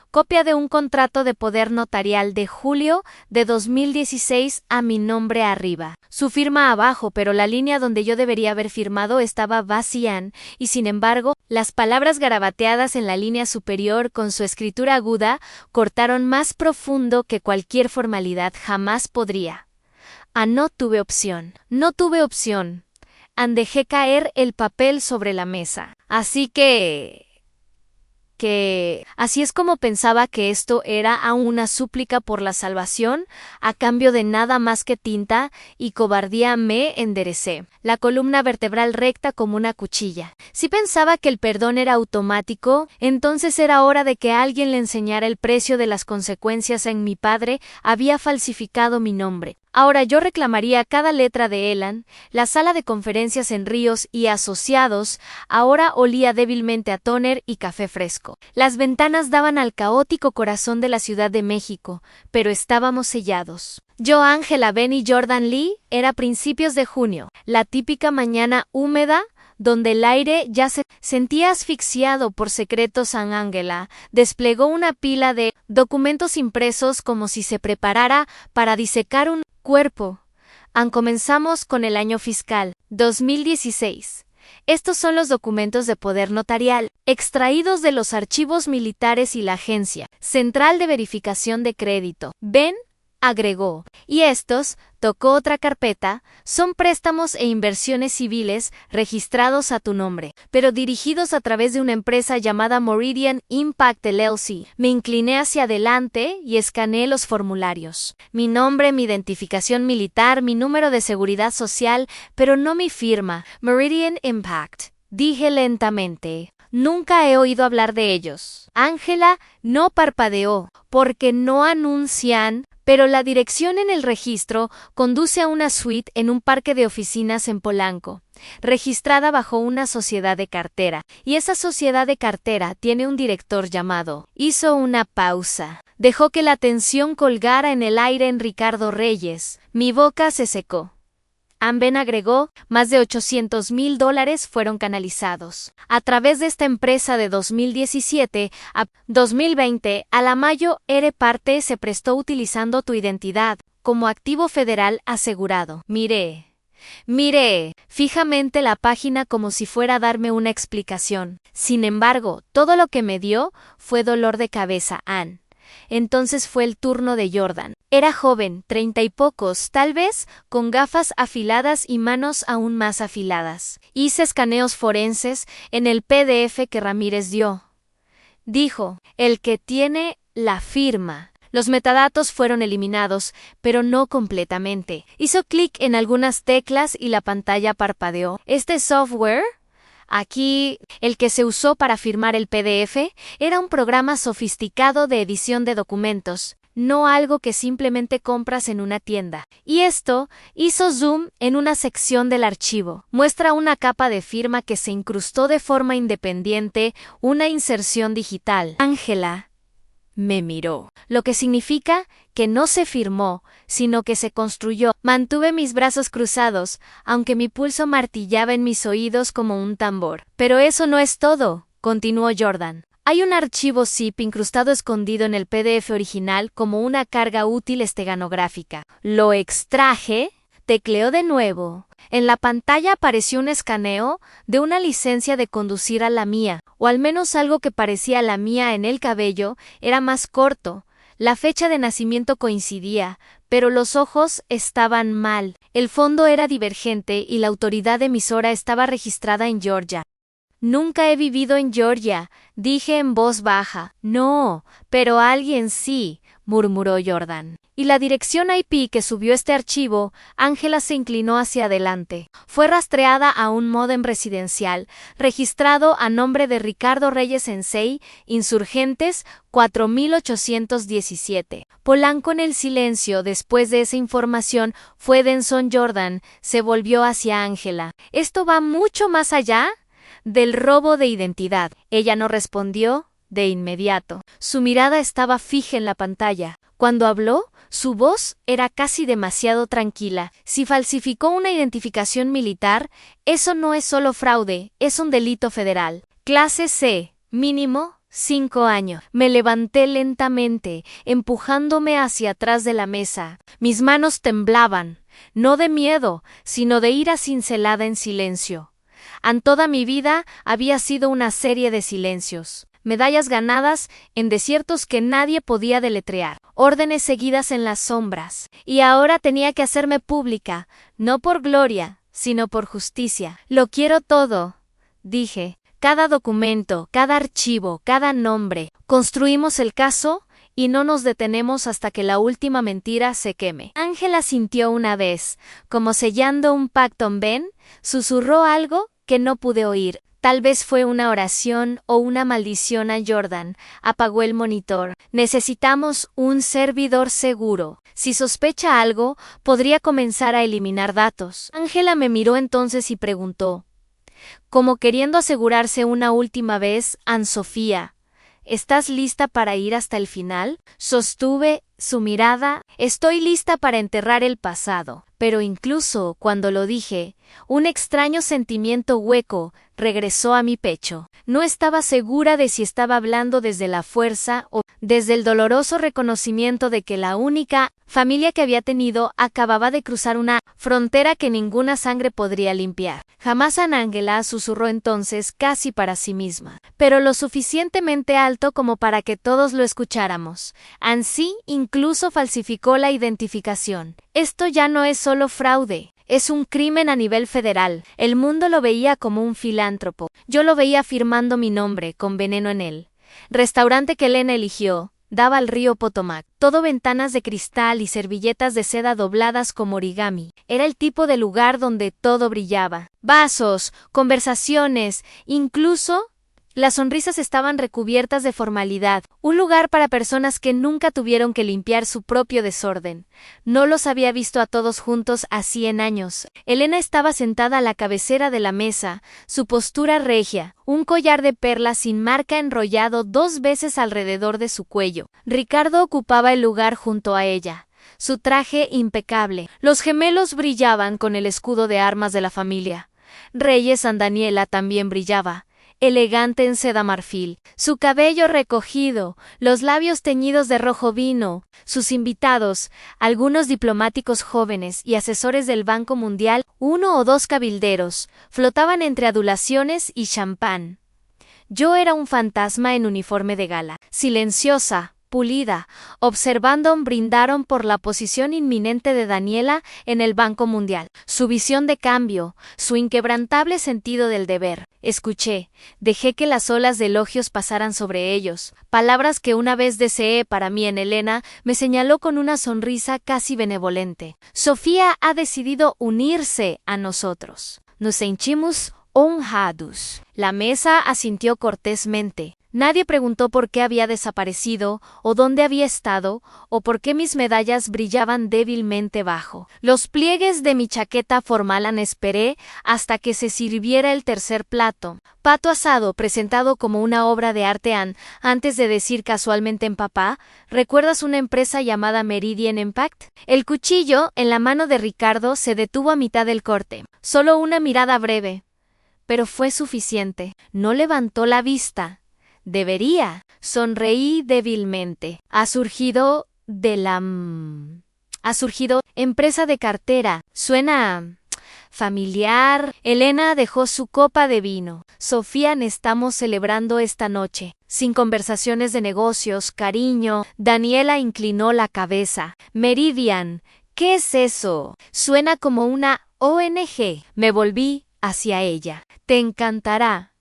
copia de un contrato de poder notarial de julio de 2016 a mi nombre arriba. Su firma abajo, pero la línea donde yo debería haber firmado estaba vacía, y sin embargo, las palabras garabateadas en la línea superior con su escritura aguda cortaron más profundo que cualquier formalidad jamás podría. No tuve opción. No tuve opción. Dejé caer el papel sobre la mesa. Así así es como pensaba que esto era aún una súplica por la salvación, a cambio de nada más que tinta y cobardía. Me enderecé, la columna vertebral recta como una cuchilla. Si pensaba que el perdón era automático, entonces era hora de que alguien le enseñara el precio de las consecuencias. Mi padre había falsificado mi nombre. Ahora yo reclamaría cada letra de Elan. La sala de conferencias en Ríos y Asociados ahora olía débilmente a tóner y café fresco. Las ventanas daban al caótico corazón de la Ciudad de México, pero estábamos sellados. Yo, Ángela, Ben y Jordan Lee, era principios de junio, la típica mañana húmeda, donde el aire ya se sentía asfixiado por secretos. Ángela desplegó una pila de documentos impresos como si se preparara para disecar un cuerpo. Comenzamos con el año fiscal 2016. Estos son los documentos de poder notarial, extraídos de los archivos militares y la Agencia Central de Verificación de Crédito. Ben agregó, y estos, tocó otra carpeta, son préstamos e inversiones civiles registrados a tu nombre, pero dirigidos a través de una empresa llamada Meridian Impact LLC. Me incliné hacia adelante y escaneé los formularios. Mi nombre, mi identificación militar, mi número de seguridad social, pero no mi firma. Meridian Impact, dije lentamente. Nunca he oído hablar de ellos. Ángela no parpadeó, porque no anuncian, pero la dirección en el registro conduce a una suite en un parque de oficinas en Polanco, registrada bajo una sociedad de cartera, y esa sociedad de cartera tiene un director llamado. Hizo una pausa. Dejó que la tensión colgara en el aire en Ricardo Reyes. Mi boca se secó. Ben agregó, más de $800,000 fueron canalizados a través de esta empresa de 2017 a 2020. A la Mayo R. Parte se prestó utilizando tu identidad como activo federal asegurado. Miré fijamente la página como si fuera a darme una explicación. Sin embargo, todo lo que me dio fue dolor de cabeza. Entonces fue el turno de Jordan. Era joven, 30 y pocos, tal vez, con gafas afiladas y manos aún más afiladas. Hice escaneos forenses en el PDF que Ramírez dio. Dijo, el que tiene la firma. Los metadatos fueron eliminados, pero no completamente. Hizo clic en algunas teclas y la pantalla parpadeó. ¿Este software? Aquí, el que se usó para firmar el PDF, era un programa sofisticado de edición de documentos, no algo que simplemente compras en una tienda. Y esto hizo zoom en una sección del archivo. Muestra una capa de firma que se incrustó de forma independiente, una inserción digital. Ángela me miró, lo que significa que no se firmó, sino que se construyó. Mantuve mis brazos cruzados, aunque mi pulso martillaba en mis oídos como un tambor. Pero eso no es todo, continuó Jordan. Hay un archivo zip incrustado escondido en el PDF original como una carga útil esteganográfica. Lo extraje, tecleó de nuevo. En la pantalla apareció un escaneo de una licencia de conducir a la mía, o al menos algo que parecía la mía. En el cabello era más corto. La fecha de nacimiento coincidía, pero los ojos estaban mal. El fondo era divergente y la autoridad emisora estaba registrada en Georgia. Nunca he vivido en Georgia, dije en voz baja. No, pero alguien sí, murmuró Jordan. Y la dirección IP que subió este archivo, Ángela se inclinó hacia adelante. Fue rastreada a un módem residencial, registrado a nombre de Ricardo Reyes Sensei, Insurgentes 4817. Polanco en el silencio después de esa información fue Denson. Jordan se volvió hacia Ángela. ¿Esto va mucho más allá del robo de identidad? Ella no respondió de inmediato. Su mirada estaba fija en la pantalla. Cuando habló, su voz era casi demasiado tranquila. Si falsificó una identificación militar, eso no es solo fraude, es un delito federal. Clase C, mínimo 5 años. Me levanté lentamente, empujándome hacia atrás de la mesa. Mis manos temblaban, no de miedo, sino de ira cincelada en silencio. En toda mi vida había sido una serie de silencios, medallas ganadas en desiertos que nadie podía deletrear, órdenes seguidas en las sombras, y ahora tenía que hacerme pública, no por gloria, sino por justicia. Lo quiero todo, dije, cada documento, cada archivo, cada nombre. Construimos el caso y no nos detenemos hasta que la última mentira se queme. Ángela sintió una vez, como sellando un pacto. Ben susurró algo que no pude oír. Tal vez fue una oración o una maldición a Jordan. Apagó el monitor. Necesitamos un servidor seguro. Si sospecha algo, podría comenzar a eliminar datos. Ángela me miró entonces y preguntó, como queriendo asegurarse una última vez, Ann-Sofía, ¿estás lista para ir hasta el final? Sostuve su mirada. Estoy lista para enterrar el pasado. Pero incluso cuando lo dije, un extraño sentimiento hueco regresó a mi pecho. No estaba segura de si estaba hablando desde la fuerza o desde el doloroso reconocimiento de que la única familia que había tenido acababa de cruzar una frontera que ninguna sangre podría limpiar. Jamás. Ángela susurró entonces casi para sí misma, pero lo suficientemente alto como para que todos lo escucháramos. Ansí incluso falsificó la identificación. Esto ya no es solo fraude. Es un crimen a nivel federal. El mundo lo veía como un filántropo. Yo lo veía firmando mi nombre, con veneno en él. Restaurante que Elena eligió daba al río Potomac. Todo ventanas de cristal y servilletas de seda dobladas como origami. Era el tipo de lugar donde todo brillaba. Vasos, conversaciones, incluso las sonrisas estaban recubiertas de formalidad, un lugar para personas que nunca tuvieron que limpiar su propio desorden. No los había visto a todos juntos así en años. Elena estaba sentada a la cabecera de la mesa, su postura regia, un collar de perlas sin marca enrollado 2 veces alrededor de su cuello. Ricardo ocupaba el lugar junto a ella. Su traje impecable. Los gemelos brillaban con el escudo de armas de la familia. Reyes San Daniela también brillaba, elegante en seda marfil, su cabello recogido, los labios teñidos de rojo vino. Sus invitados, algunos diplomáticos jóvenes y asesores del Banco Mundial, 1 o 2 cabilderos, flotaban entre adulaciones y champán. Yo era un fantasma en uniforme de gala, silenciosa, pulida, observando. Brindaron por la posición inminente de Daniela en el Banco Mundial, su visión de cambio, su inquebrantable sentido del deber. Escuché, dejé que las olas de elogios pasaran sobre ellos, palabras que una vez deseé para mí. En Elena me señaló con una sonrisa casi benevolente. Sofía ha decidido unirse a nosotros. Nos sentimos honrados. La mesa asintió cortésmente. Nadie preguntó por qué había desaparecido, o dónde había estado, o por qué mis medallas brillaban débilmente bajo los pliegues de mi chaqueta formal. Esperé hasta que se sirviera el tercer plato, pato asado presentado como una obra de arte. Antes de decir casualmente en papá, ¿recuerdas una empresa llamada Meridian Impact? El cuchillo en la mano de Ricardo se detuvo a mitad del corte. Solo una mirada breve, pero fue suficiente. No levantó la vista. Debería. Sonreí débilmente. Ha surgido empresa de cartera. Suena familiar. Elena dejó su copa de vino. Sofía, estamos celebrando esta noche. Sin conversaciones de negocios, cariño. Daniela inclinó la cabeza. Meridian, ¿qué es eso? Suena como una ONG. Me volví hacia ella. Te encantará.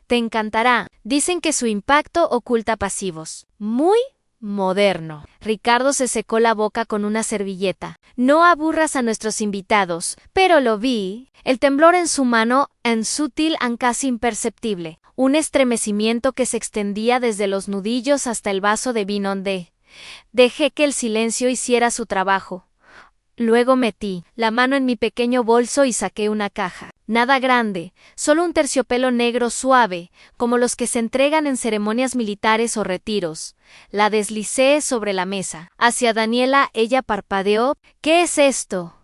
Te encantará. Dicen que su impacto oculta pasivos. Muy moderno. Ricardo se secó la boca con una servilleta. No aburras a nuestros invitados. Pero lo vi. El temblor en su mano, en sutil, casi imperceptible. Un estremecimiento que se extendía desde los nudillos hasta el vaso de vino Dejé que el silencio hiciera su trabajo. Luego metí la mano en mi pequeño bolso y saqué una caja. Nada grande, solo un terciopelo negro suave, como los que se entregan en ceremonias militares o retiros. La deslicé sobre la mesa. Hacia Daniela ella parpadeó. ¿Qué es esto?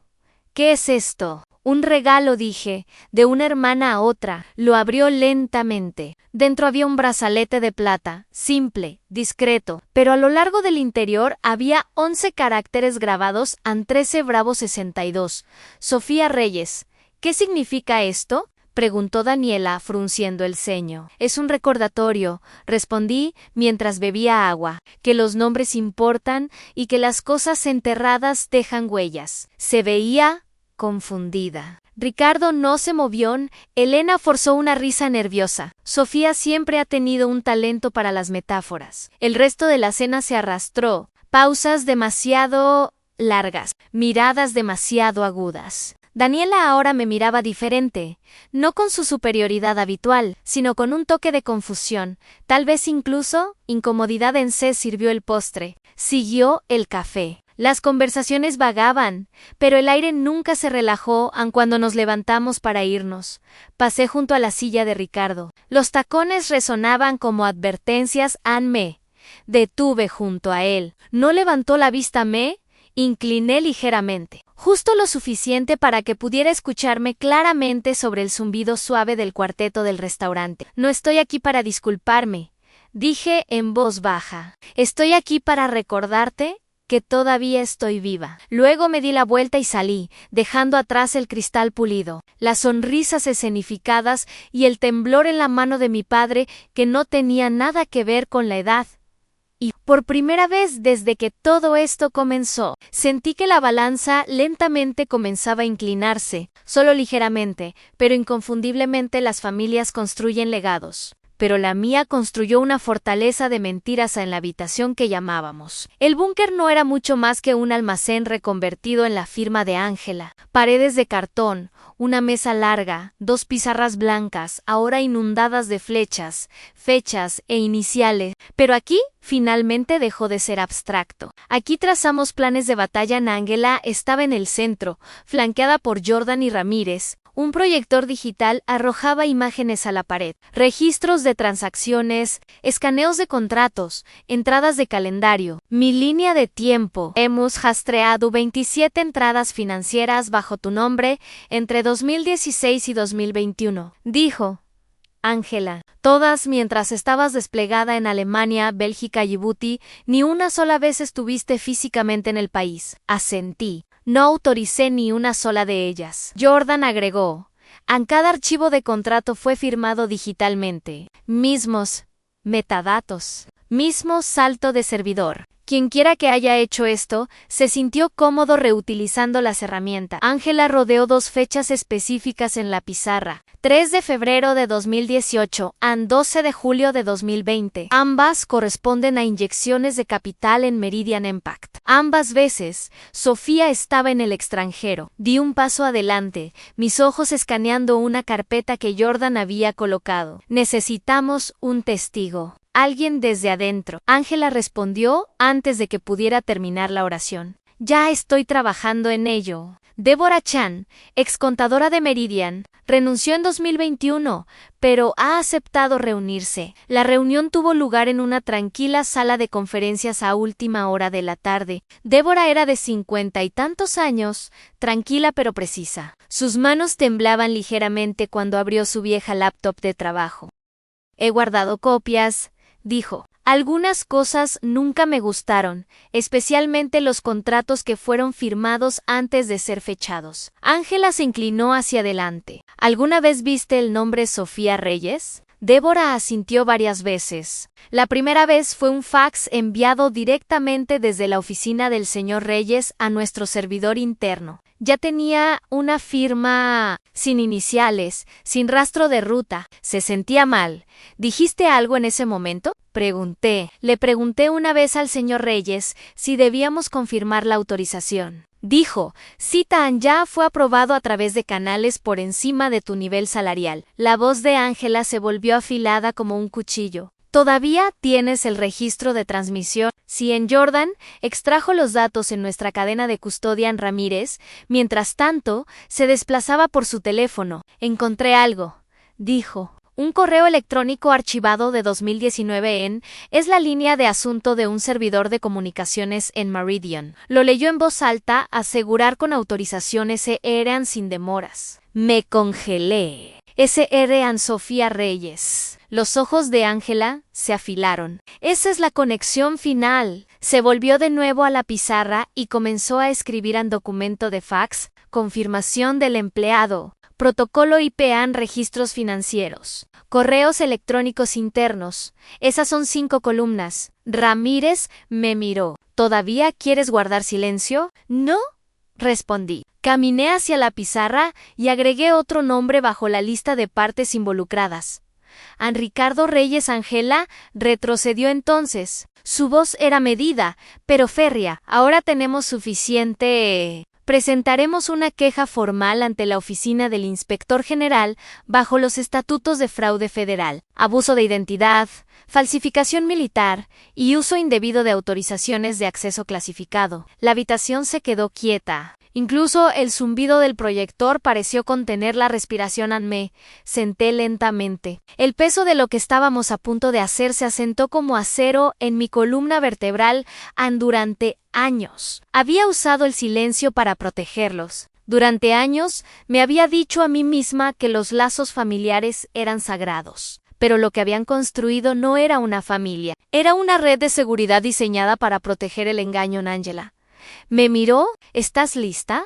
¿Qué es esto? Un regalo, dije, de una hermana a otra. Lo abrió lentamente. Dentro había un brazalete de plata, simple, discreto, pero a lo largo del interior había 11 caracteres grabados en 13 Bravo 62. Sofía Reyes. ¿Qué significa esto? Preguntó Daniela, frunciendo el ceño. Es un recordatorio, respondí mientras bebía agua, que los nombres importan y que las cosas enterradas dejan huellas. Se veía confundida. Ricardo no se movió. Elena forzó una risa nerviosa. Sofía siempre ha tenido un talento para las metáforas. El resto de la cena se arrastró. Pausas demasiado largas, miradas demasiado agudas. Daniela ahora me miraba diferente, no con su superioridad habitual, sino con un toque de confusión, tal vez incluso incomodidad. Se sirvió el postre. Siguió el café. Las conversaciones vagaban, pero el aire nunca se relajó aun cuando nos levantamos para irnos. Pasé junto a la silla de Ricardo. Los tacones resonaban como advertencias. Me detuve junto a él. No levantó la vista. Me incliné ligeramente, justo lo suficiente para que pudiera escucharme claramente sobre el zumbido suave del cuarteto del restaurante. No estoy aquí para disculparme, dije en voz baja. Estoy aquí para recordarte que todavía estoy viva. Luego me di la vuelta y salí, dejando atrás el cristal pulido, las sonrisas escenificadas y el temblor en la mano de mi padre, que no tenía nada que ver con la edad. Y, por primera vez desde que todo esto comenzó, sentí que la balanza lentamente comenzaba a inclinarse, solo ligeramente, pero inconfundiblemente. Las familias construyen legados. Pero la mía construyó una fortaleza de mentiras en la habitación que llamábamos. El búnker no era mucho más que un almacén reconvertido en la firma de Ángela. Paredes de cartón, una mesa larga, 2 pizarras blancas, ahora inundadas de flechas, fechas e iniciales. Pero aquí, finalmente dejó de ser abstracto. Aquí trazamos planes de batalla. Ángela estaba en el centro, flanqueada por Jordan y Ramírez. Un proyector digital arrojaba imágenes a la pared, registros de transacciones, escaneos de contratos, entradas de calendario, mi línea de tiempo. Hemos rastreado 27 entradas financieras bajo tu nombre entre 2016 y 2021, dijo Ángela. Todas mientras estabas desplegada en Alemania, Bélgica y Djibouti. Ni una sola vez estuviste físicamente en el país. Asentí. No autoricé ni una sola de ellas. Jordan agregó. Cada archivo de contrato fue firmado digitalmente. Mismos metadatos. Mismo salto de servidor. Quienquiera que haya hecho esto, se sintió cómodo reutilizando las herramientas. Ángela rodeó 2 fechas específicas en la pizarra. 3 de febrero de 2018 y 12 de julio de 2020. Ambas corresponden a inyecciones de capital en Meridian Impact. Ambas veces, Sofía estaba en el extranjero. Di un paso adelante, mis ojos escaneando una carpeta que Jordan había colocado. Necesitamos un testigo. Alguien desde adentro. Ángela respondió antes de que pudiera terminar la oración. Ya estoy trabajando en ello. Deborah Chan, excontadora de Meridian, renunció en 2021, pero ha aceptado reunirse. La reunión tuvo lugar en una tranquila sala de conferencias a última hora de la tarde. Deborah era de 50 y tantos años, tranquila pero precisa. Sus manos temblaban ligeramente cuando abrió su vieja laptop de trabajo. He guardado copias, dijo. Algunas cosas nunca me gustaron, especialmente los contratos que fueron firmados antes de ser fechados. Ángela se inclinó hacia adelante. ¿Alguna vez viste el nombre Sofía Reyes? Débora asintió varias veces. La primera vez fue un fax enviado directamente desde la oficina del señor Reyes a nuestro servidor interno. Ya tenía una firma sin iniciales, sin rastro de ruta. Se sentía mal. ¿Dijiste algo en ese momento? Pregunté. Le pregunté una vez al señor Reyes si debíamos confirmar la autorización. Dijo, Citan ya fue aprobado a través de canales por encima de tu nivel salarial. La voz de Ángela se volvió afilada como un cuchillo. ¿Todavía tienes el registro de transmisión? Si en Jordan extrajo los datos en nuestra cadena de custodia en Ramírez, mientras tanto, se desplazaba por su teléfono. Encontré algo, dijo. Un correo electrónico archivado de 2019 es la línea de asunto de un servidor de comunicaciones en Meridian. Lo leyó en voz alta, asegurar con autorización eran sin demoras. Me congelé. eran Sofía Reyes. Los ojos de Ángela se afilaron. Esa es la conexión final. Se volvió de nuevo a la pizarra y comenzó a escribir en documento de fax, confirmación del empleado. Protocolo IPAN, registros financieros. Correos electrónicos internos. Esas son 5 columnas. Ramírez me miró. ¿Todavía quieres guardar silencio? No, respondí. Caminé hacia la pizarra y agregué otro nombre bajo la lista de partes involucradas. Ricardo Reyes. Ángela retrocedió entonces. Su voz era medida, pero férrea. Ahora tenemos suficiente. Presentaremos una queja formal ante la oficina del Inspector General bajo los estatutos de fraude federal, abuso de identidad, falsificación militar y uso indebido de autorizaciones de acceso clasificado. La habitación se quedó quieta. Incluso el zumbido del proyector pareció contener la respiración. Me senté lentamente. El peso de lo que estábamos a punto de hacer se asentó como acero en mi columna vertebral durante años. Había usado el silencio para protegerlos. Durante años me había dicho a mí misma que los lazos familiares eran sagrados. Pero lo que habían construido no era una familia. Era una red de seguridad diseñada para proteger el engaño en Ángela. Me miró. ¿Estás lista?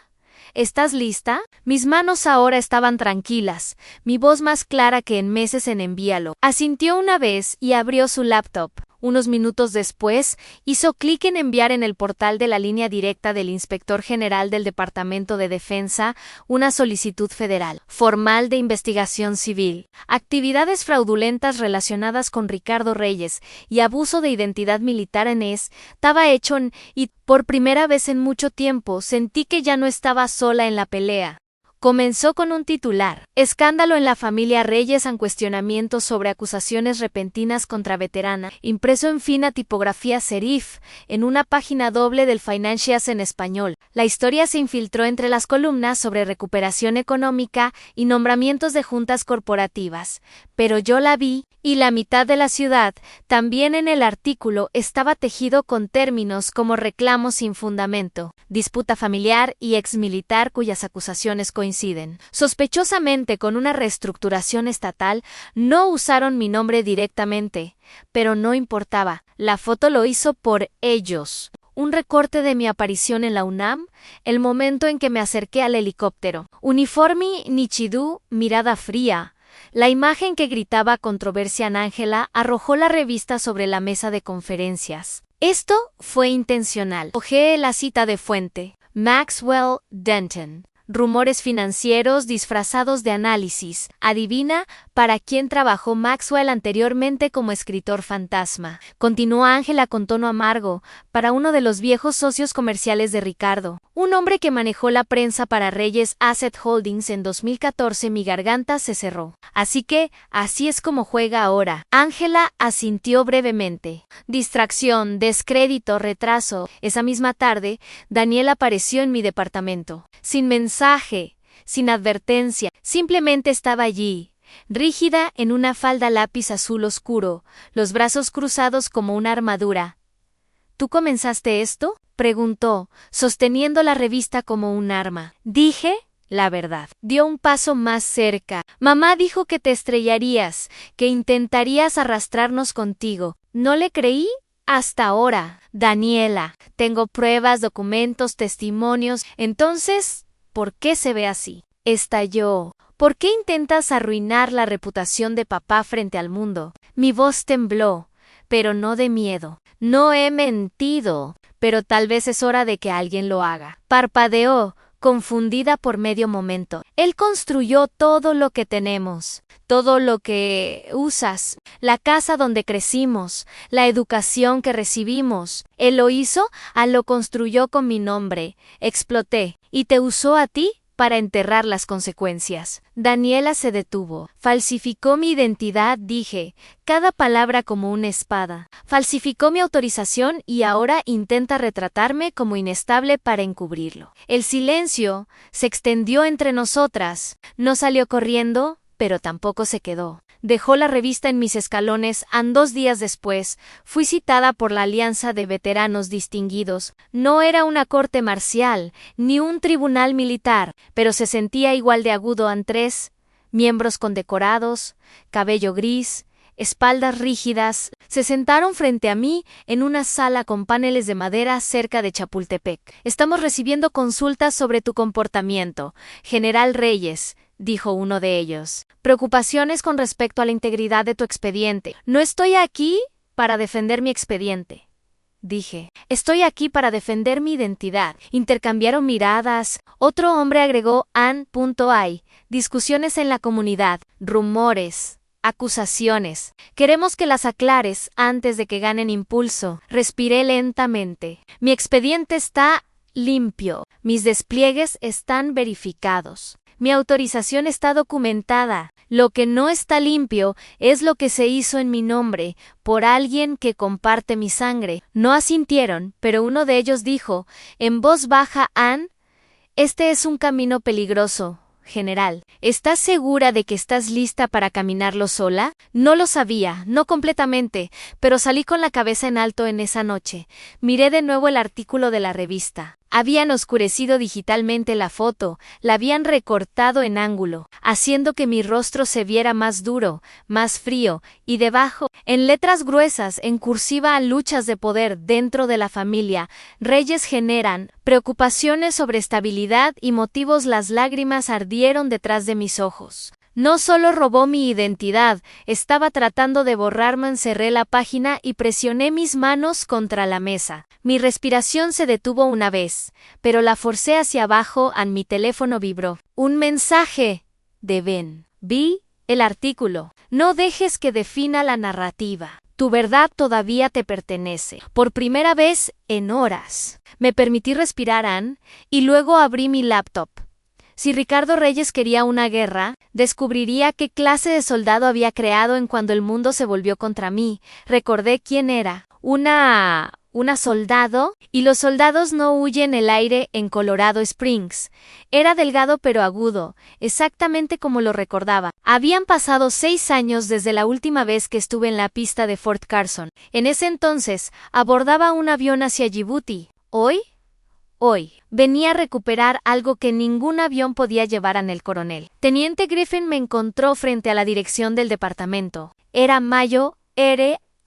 ¿Estás lista? Mis manos ahora estaban tranquilas, mi voz más clara que en meses en envíalo. Asintió una vez y abrió su laptop. Unos minutos después, hizo clic en enviar en el portal de la línea directa del Inspector General del Departamento de Defensa una solicitud federal, formal de investigación civil, actividades fraudulentas relacionadas con Ricardo Reyes y abuso de identidad militar estaba hecho y por primera vez en mucho tiempo sentí que ya no estaba sola en la pelea. Comenzó con un titular. Escándalo en la familia Reyes en cuestionamientos sobre acusaciones repentinas contra veterana, impreso en fina tipografía serif, en una página doble del Financials en español. La historia se infiltró entre las columnas sobre recuperación económica y nombramientos de juntas corporativas. Pero yo la vi, y la mitad de la ciudad, también en el artículo, estaba tejido con términos como reclamos sin fundamento, disputa familiar y exmilitar cuyas acusaciones coinciden. Sospechosamente con una reestructuración estatal, no usaron mi nombre directamente, pero no importaba, la foto lo hizo por ellos. Un recorte de mi aparición en la UNAM, el momento en que me acerqué al helicóptero. Uniforme nítido, mirada fría. La imagen que gritaba controversia en Ángela arrojó la revista sobre la mesa de conferencias. Esto fue intencional. Ojeé la cita de fuente. Maxwell Denton. Rumores financieros disfrazados de análisis. Adivina para quién trabajó Maxwell anteriormente como escritor fantasma. Continuó Ángela con tono amargo, para uno de los viejos socios comerciales de Ricardo. Un hombre que manejó la prensa para Reyes Asset Holdings en 2014. Mi garganta se cerró. Así que, así es como juega ahora. Ángela asintió brevemente. Distracción, descrédito, retraso. Esa misma tarde, Daniel apareció en mi departamento. Sin mensaje, sin advertencia, simplemente estaba allí, rígida en una falda lápiz azul oscuro, los brazos cruzados como una armadura. ¿Tú comenzaste esto?, preguntó, sosteniendo la revista como un arma. Dije, la verdad. Dio un paso más cerca. Mamá dijo que te estrellarías, que intentarías arrastrarnos contigo. ¿No le creí? Hasta ahora. Daniela, tengo pruebas, documentos, testimonios. Entonces, ¿por qué se ve así? Estalló. ¿Por qué intentas arruinar la reputación de papá frente al mundo? Mi voz tembló, pero no de miedo. No he mentido, pero tal vez es hora de que alguien lo haga. Parpadeó, confundida por medio momento. Él construyó todo lo que tenemos, todo lo que usas, la casa donde crecimos, la educación que recibimos. Él lo hizo, lo construyó con mi nombre. Exploté. ¿Y te usó a ti? Para enterrar las consecuencias. Daniela se detuvo. Falsificó mi identidad, dije, cada palabra como una espada. Falsificó mi autorización y ahora intenta retratarme como inestable para encubrirlo. El silencio se extendió entre nosotras. No salió corriendo, pero tampoco se quedó. Dejó la revista en mis escalones. 2 días después, fui citada por la Alianza de Veteranos Distinguidos. No era una corte marcial, ni un tribunal militar, pero se sentía igual de agudo. 3 miembros condecorados, cabello gris, espaldas rígidas, se sentaron frente a mí en una sala con paneles de madera cerca de Chapultepec. Estamos recibiendo consultas sobre tu comportamiento, General Reyes, dijo uno de ellos. Preocupaciones con respecto a la integridad de tu expediente. No estoy aquí para defender mi expediente, dije. Estoy aquí para defender mi identidad. Intercambiaron miradas. Otro hombre agregó, hay discusiones en la comunidad, rumores, acusaciones. Queremos que las aclares antes de que ganen impulso. Respiré lentamente. Mi expediente está limpio. Mis despliegues están verificados. Mi autorización está documentada. Lo que no está limpio es lo que se hizo en mi nombre, por alguien que comparte mi sangre. No asintieron, pero uno de ellos dijo, en voz baja, Anne, este es un camino peligroso, General. ¿Estás segura de que estás lista para caminarlo sola? No lo sabía, no completamente, pero salí con la cabeza en alto en esa noche. Miré de nuevo el artículo de la revista. Habían oscurecido digitalmente la foto, la habían recortado en ángulo, haciendo que mi rostro se viera más duro, más frío, y debajo, en letras gruesas, en cursiva, luchas de poder dentro de la familia. Reyes generan preocupaciones sobre estabilidad y motivos. Las lágrimas ardieron detrás de mis ojos. No solo robó mi identidad, estaba tratando de borrarme. Encerré la página y presioné mis manos contra la mesa. Mi respiración se detuvo una vez, pero la forcé hacia abajo. Mi teléfono vibró. Un mensaje de Ben. Vi el artículo. No dejes que defina la narrativa. Tu verdad todavía te pertenece. Por primera vez en horas. Me permití respirar, Anne, y luego abrí mi laptop. Si Ricardo Reyes quería una guerra, descubriría qué clase de soldado había creado en cuando el mundo se volvió contra mí. Recordé quién era. Una soldado, y los soldados no huyen el aire en Colorado Springs. Era delgado pero agudo, exactamente como lo recordaba. Habían pasado 6 años desde la última vez que estuve en la pista de Fort Carson. En ese entonces, abordaba un avión hacia Djibouti. Hoy, venía a recuperar algo que ningún avión podía llevar. El coronel. Teniente Griffin me encontró frente a la dirección del departamento. Era mayo,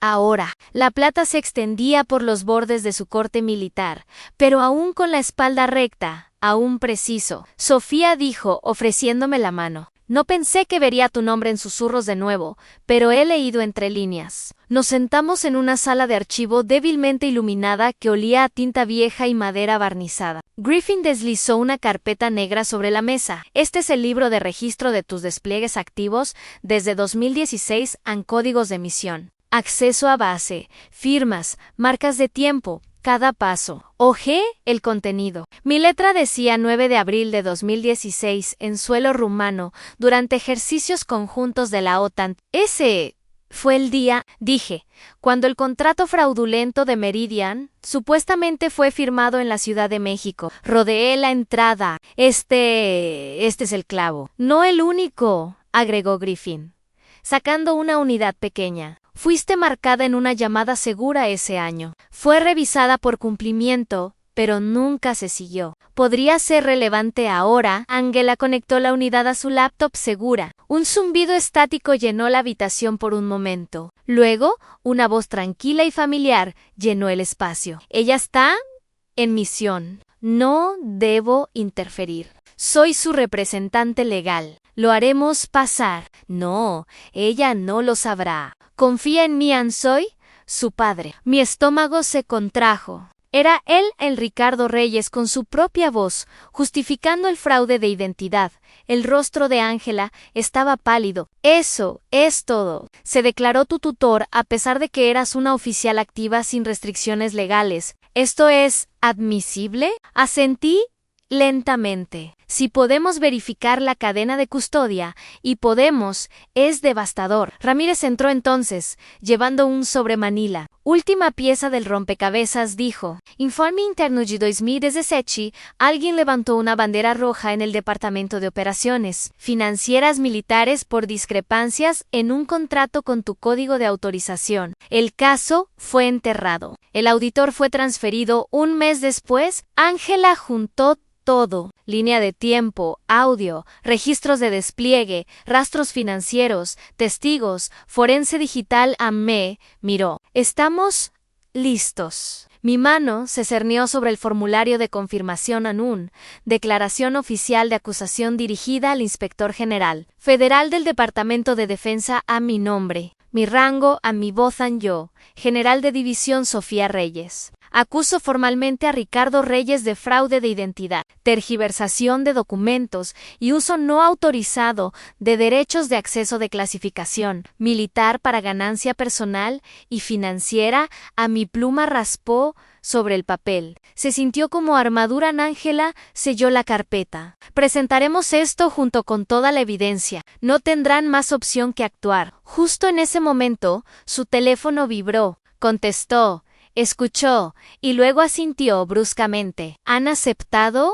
ahora. La plata se extendía por los bordes de su corte militar, pero aún con la espalda recta, aún preciso. Sofía dijo, ofreciéndome la mano. No pensé que vería tu nombre en susurros de nuevo, pero he leído entre líneas. Nos sentamos en una sala de archivo débilmente iluminada que olía a tinta vieja y madera barnizada. Griffin deslizó una carpeta negra sobre la mesa. Este es el libro de registro de tus despliegues activos desde 2016 en códigos de emisión. Acceso a base, firmas, marcas de tiempo, cada paso. Hojeé el contenido. Mi letra decía 9 de abril de 2016 en suelo rumano durante ejercicios conjuntos de la OTAN. Ese fue el día, dije, cuando el contrato fraudulento de Meridian supuestamente fue firmado en la Ciudad de México. Rodeé la entrada. Este es el clavo. No el único, agregó Griffin, sacando una unidad pequeña. Fuiste marcada en una llamada segura ese año. Fue revisada por cumplimiento, pero nunca se siguió. podría ser relevante ahora. Ángela conectó la unidad a su laptop segura. Un zumbido estático llenó la habitación por un momento. Luego, una voz tranquila y familiar llenó el espacio. Ella está en misión. No debo interferir. Soy su representante legal. Lo haremos pasar. No, ella no lo sabrá. ¿Confía en mí, soy su padre? Mi estómago se contrajo. Era él, el Ricardo Reyes, con su propia voz, justificando el fraude de identidad. El rostro de Ángela estaba pálido. Eso es todo. Se declaró tu tutor a pesar de que eras una oficial activa sin restricciones legales. ¿Esto es admisible? Asentí lentamente. Si podemos verificar la cadena de custodia, y podemos, es devastador. Ramírez entró entonces, llevando un sobre Manila. Última pieza del rompecabezas, dijo. Informe interno de 2017, alguien levantó una bandera roja en el Departamento de Operaciones Financieras Militares por discrepancias en un contrato con tu código de autorización. El caso fue enterrado. El auditor fue transferido un mes después. Ángela juntó todo, línea de tiempo, audio, registros de despliegue, rastros financieros, testigos, forense digital. Me miró. Estamos listos. Mi mano se cernió sobre el formulario de confirmación ANUN, declaración oficial de acusación dirigida al Inspector General Federal del Departamento de Defensa a mi nombre, mi rango a mi voz yo, General de División Sofía Reyes. Acuso formalmente a Ricardo Reyes de fraude de identidad, tergiversación de documentos y uso no autorizado de derechos de acceso de clasificación militar para ganancia personal y financiera. A mi pluma raspó sobre el papel. Se sintió como armadura. Ángela selló la carpeta. Presentaremos esto junto con toda la evidencia. No tendrán más opción que actuar. Justo en ese momento, su teléfono vibró. Contestó. Escuchó, y luego asintió bruscamente. ¿Han aceptado?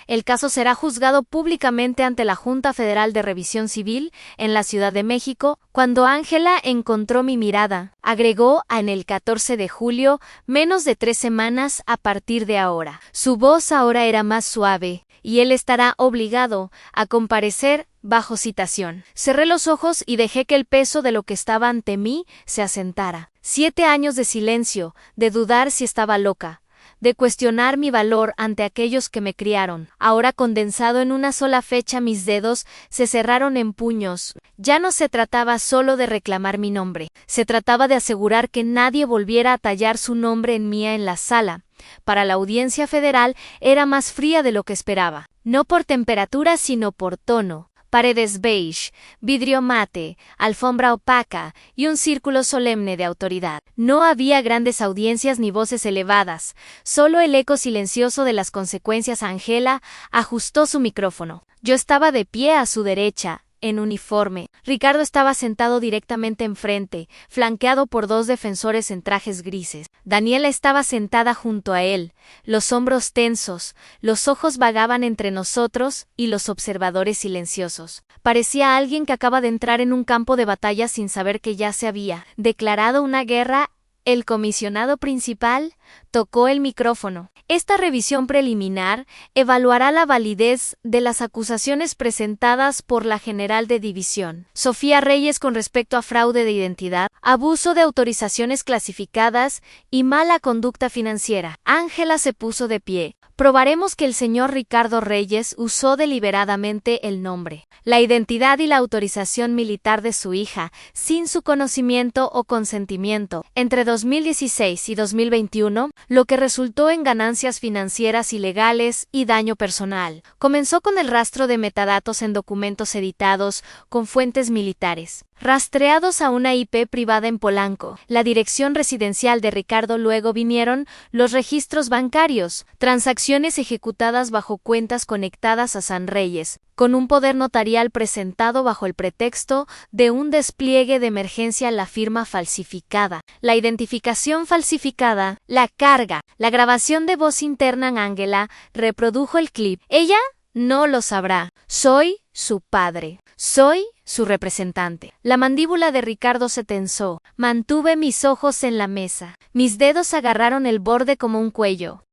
El caso será juzgado públicamente ante la Junta Federal de Revisión Civil en la Ciudad de México. Cuando Ángela encontró mi mirada, agregó en el 14 de julio, menos de 3 semanas a partir de ahora. Su voz ahora era más suave, y él estará obligado a comparecer bajo citación. Cerré los ojos y dejé que el peso de lo que estaba ante mí se asentara. 7 años de silencio, de dudar si estaba loca, de cuestionar mi valor ante aquellos que me criaron. Ahora condensado en una sola fecha, mis dedos se cerraron en puños. Ya no se trataba solo de reclamar mi nombre, se trataba de asegurar que nadie volviera a tallar su nombre en mí en la sala. Para la audiencia federal era más fría de lo que esperaba, no por temperatura sino por tono. Paredes beige, vidrio mate, alfombra opaca y un círculo solemne de autoridad. No había grandes audiencias ni voces elevadas, solo el eco silencioso de las consecuencias. Ángela ajustó su micrófono. Yo estaba de pie a su derecha, en uniforme. Ricardo estaba sentado directamente enfrente, flanqueado por 2 defensores en trajes grises. Daniela estaba sentada junto a él, los hombros tensos, los ojos vagaban entre nosotros y los observadores silenciosos. Parecía alguien que acaba de entrar en un campo de batalla sin saber que ya se había declarado una guerra. El comisionado principal tocó el micrófono. Esta revisión preliminar evaluará la validez de las acusaciones presentadas por la general de división Sofía Reyes con respecto a fraude de identidad, abuso de autorizaciones clasificadas y mala conducta financiera. Ángela se puso de pie. Probaremos que el señor Ricardo Reyes usó deliberadamente el nombre, la identidad y la autorización militar de su hija, sin su conocimiento o consentimiento, entre 2016 y 2021, lo que resultó en ganancias financieras ilegales y daño personal. Comenzó con el rastro de metadatos en documentos editados con fuentes militares, rastreados a una IP privada en Polanco, la dirección residencial de Ricardo. Luego vinieron los registros bancarios, transacciones ejecutadas bajo cuentas conectadas a San Reyes, con un poder notarial presentado bajo el pretexto de un despliegue de emergencia, la firma falsificada, la identificación falsificada, la carga, la grabación de voz interna. Ángela reprodujo el clip. Ella no lo sabrá. Soy su padre. Soy su representante. La mandíbula de Ricardo se tensó. Mantuve mis ojos en la mesa. Mis dedos agarraron el borde como un cuello.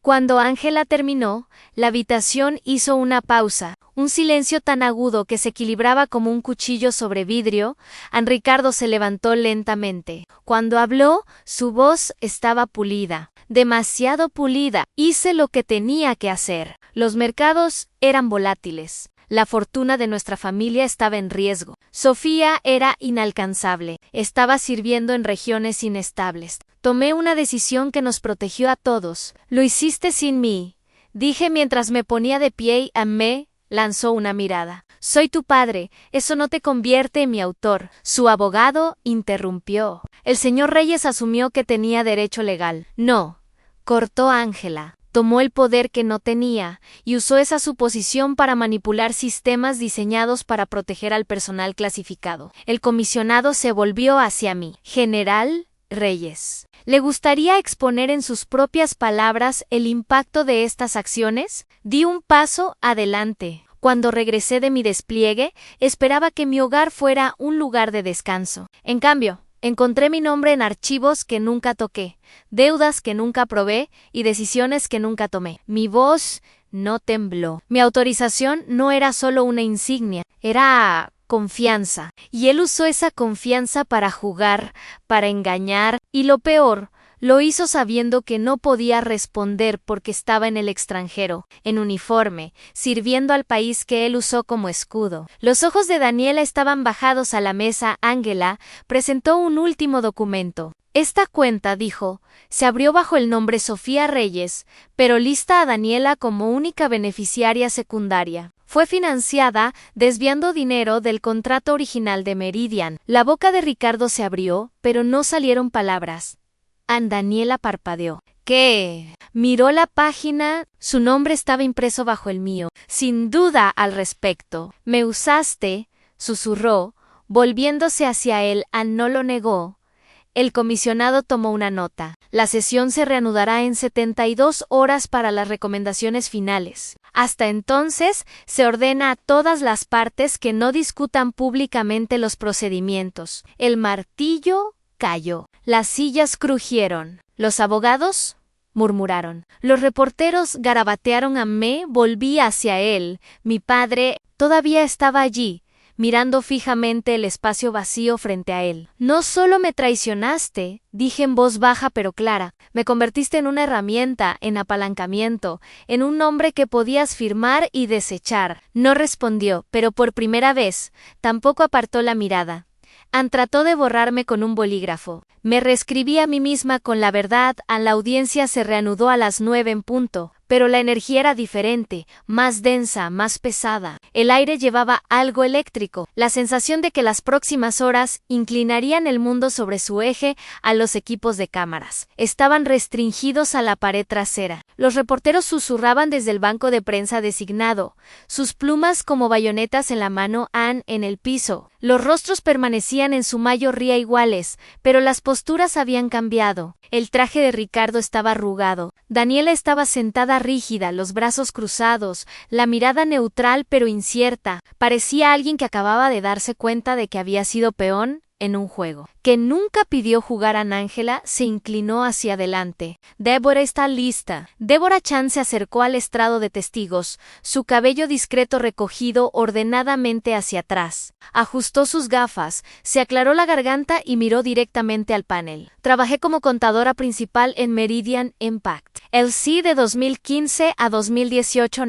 Cuando Ángela terminó, la habitación hizo una pausa, un silencio tan agudo que se equilibraba como un cuchillo sobre vidrio. Ricardo se levantó lentamente. Cuando habló, su voz estaba pulida, demasiado pulida. Hice lo que tenía que hacer. Los mercados eran volátiles. La fortuna de nuestra familia estaba en riesgo. Sofía era inalcanzable. Estaba sirviendo en regiones inestables. Tomé una decisión que nos protegió a todos. Lo hiciste sin mí, dije mientras me ponía de pie y me lanzó una mirada. Soy tu padre, eso no te convierte en mi autor. Su abogado interrumpió. El señor Reyes asumió que tenía derecho legal. No, cortó Ángela. Tomó el poder que no tenía y usó esa suposición para manipular sistemas diseñados para proteger al personal clasificado. El comisionado se volvió hacia mí. General Reyes, ¿le gustaría exponer en sus propias palabras el impacto de estas acciones? Di un paso adelante. Cuando regresé de mi despliegue, esperaba que mi hogar fuera un lugar de descanso. En cambio, encontré mi nombre en archivos que nunca toqué, deudas que nunca probé y decisiones que nunca tomé. Mi voz no tembló. Mi autorización no era solo una insignia, era confianza. Y él usó esa confianza para jugar, para engañar, y lo peor, lo hizo sabiendo que no podía responder porque estaba en el extranjero, en uniforme, sirviendo al país que él usó como escudo. Los ojos de Daniela estaban bajados a la mesa. Ángela presentó un último documento. Esta cuenta, dijo, se abrió bajo el nombre Sofía Reyes, pero lista a Daniela como única beneficiaria secundaria. Fue financiada desviando dinero del contrato original de Meridian. La boca de Ricardo se abrió, pero no salieron palabras. Daniela parpadeó. ¿Qué? Miró la página. Su nombre estaba impreso bajo el mío. Sin duda al respecto. Me usaste, susurró, volviéndose hacia él. No lo negó. El comisionado tomó una nota. La sesión se reanudará en 72 horas para las recomendaciones finales. Hasta entonces, se ordena a todas las partes que no discutan públicamente los procedimientos. El martillo cayó. Las sillas crujieron. Los abogados murmuraron. Los reporteros garabatearon. Me volví hacia él. Mi padre todavía estaba allí, mirando fijamente el espacio vacío frente a él. No solo me traicionaste, dije en voz baja pero clara, me convertiste en una herramienta, en apalancamiento, en un nombre que podías firmar y desechar. No respondió, pero por primera vez, tampoco apartó la mirada. Trató de borrarme con un bolígrafo. Me reescribí a mí misma con la verdad. La audiencia se reanudó a las 9 en punto, pero la energía era diferente, más densa, más pesada. El aire llevaba algo eléctrico, la sensación de que las próximas horas inclinarían el mundo sobre su eje. A los equipos de cámaras estaban restringidos a la pared trasera. Los reporteros susurraban desde el banco de prensa designado, sus plumas como bayonetas en la mano. En el piso. Los rostros permanecían en su mayoría iguales, pero las posturas habían cambiado. El traje de Ricardo estaba arrugado. Daniela estaba sentada rígida, los brazos cruzados, la mirada neutral pero incierta. Parecía alguien que acababa de darse cuenta de que había sido peón en un juego. Que nunca pidió jugar. Ángela se inclinó hacia adelante. Débora está lista. Débora Chan se acercó al estrado de testigos, su cabello discreto recogido ordenadamente hacia atrás. Ajustó sus gafas, se aclaró la garganta y miró directamente al panel. Trabajé como contadora principal en Meridian Impact LC de 2015 a 2018.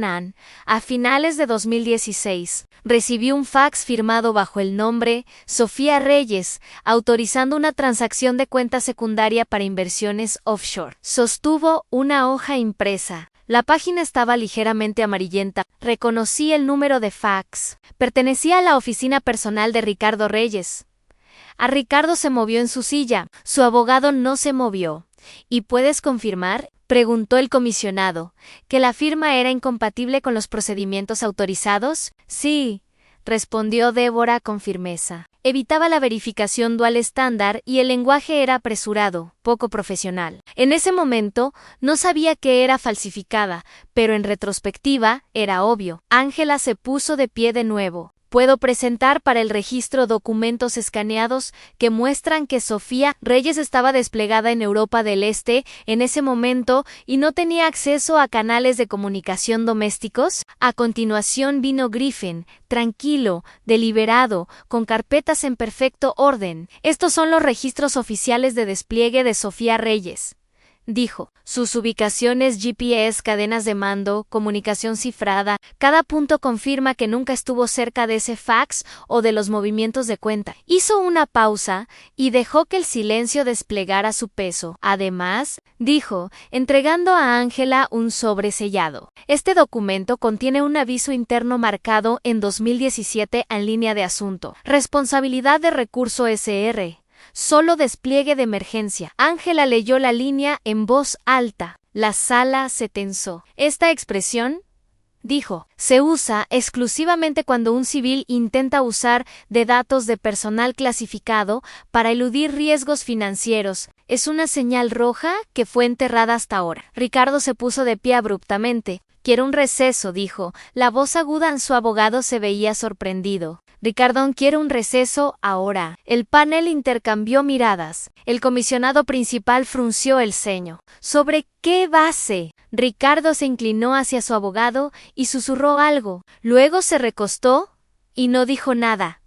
A finales de 2016, recibí un fax firmado bajo el nombre Sofía Reyes, autorizando una transacción de cuenta secundaria para inversiones offshore. Sostuvo una hoja impresa. La página estaba ligeramente amarillenta. Reconocí el número de fax. Pertenecía a la oficina personal de Ricardo Reyes. Ricardo se movió en su silla. Su abogado no se movió. ¿Y puedes confirmar?, preguntó el comisionado, ¿que la firma era incompatible con los procedimientos autorizados? Sí, respondió Débora con firmeza. Evitaba la verificación dual estándar y el lenguaje era apresurado, poco profesional. En ese momento no sabía que era falsificada, pero en retrospectiva era obvio. Ángela se puso de pie de nuevo. Puedo presentar para el registro documentos escaneados que muestran que Sofía Reyes estaba desplegada en Europa del Este en ese momento y no tenía acceso a canales de comunicación domésticos. A continuación vino Griffin, tranquilo, deliberado, con carpetas en perfecto orden. Estos son los registros oficiales de despliegue de Sofía Reyes, dijo. Sus ubicaciones GPS, cadenas de mando, comunicación cifrada, cada punto confirma que nunca estuvo cerca de ese fax o de los movimientos de cuenta. Hizo una pausa y dejó que el silencio desplegara su peso. Además, dijo, entregando a Ángela un sobre sellado. Este documento contiene un aviso interno marcado en 2017 en línea de asunto. Responsabilidad de recurso SR. Solo despliegue de emergencia. Ángela leyó la línea en voz alta. La sala se tensó. Esta expresión, dijo, se usa exclusivamente cuando un civil intenta usar de datos de personal clasificado para eludir riesgos financieros. Es una señal roja que fue enterrada hasta ahora. Ricardo se puso de pie abruptamente. Quiero un receso, dijo. La voz aguda en su abogado se veía sorprendido. Ricardo quiere un receso ahora. El panel intercambió miradas. El comisionado principal frunció el ceño. ¿Sobre qué base? Ricardo se inclinó hacia su abogado y susurró algo. Luego se recostó y no dijo nada.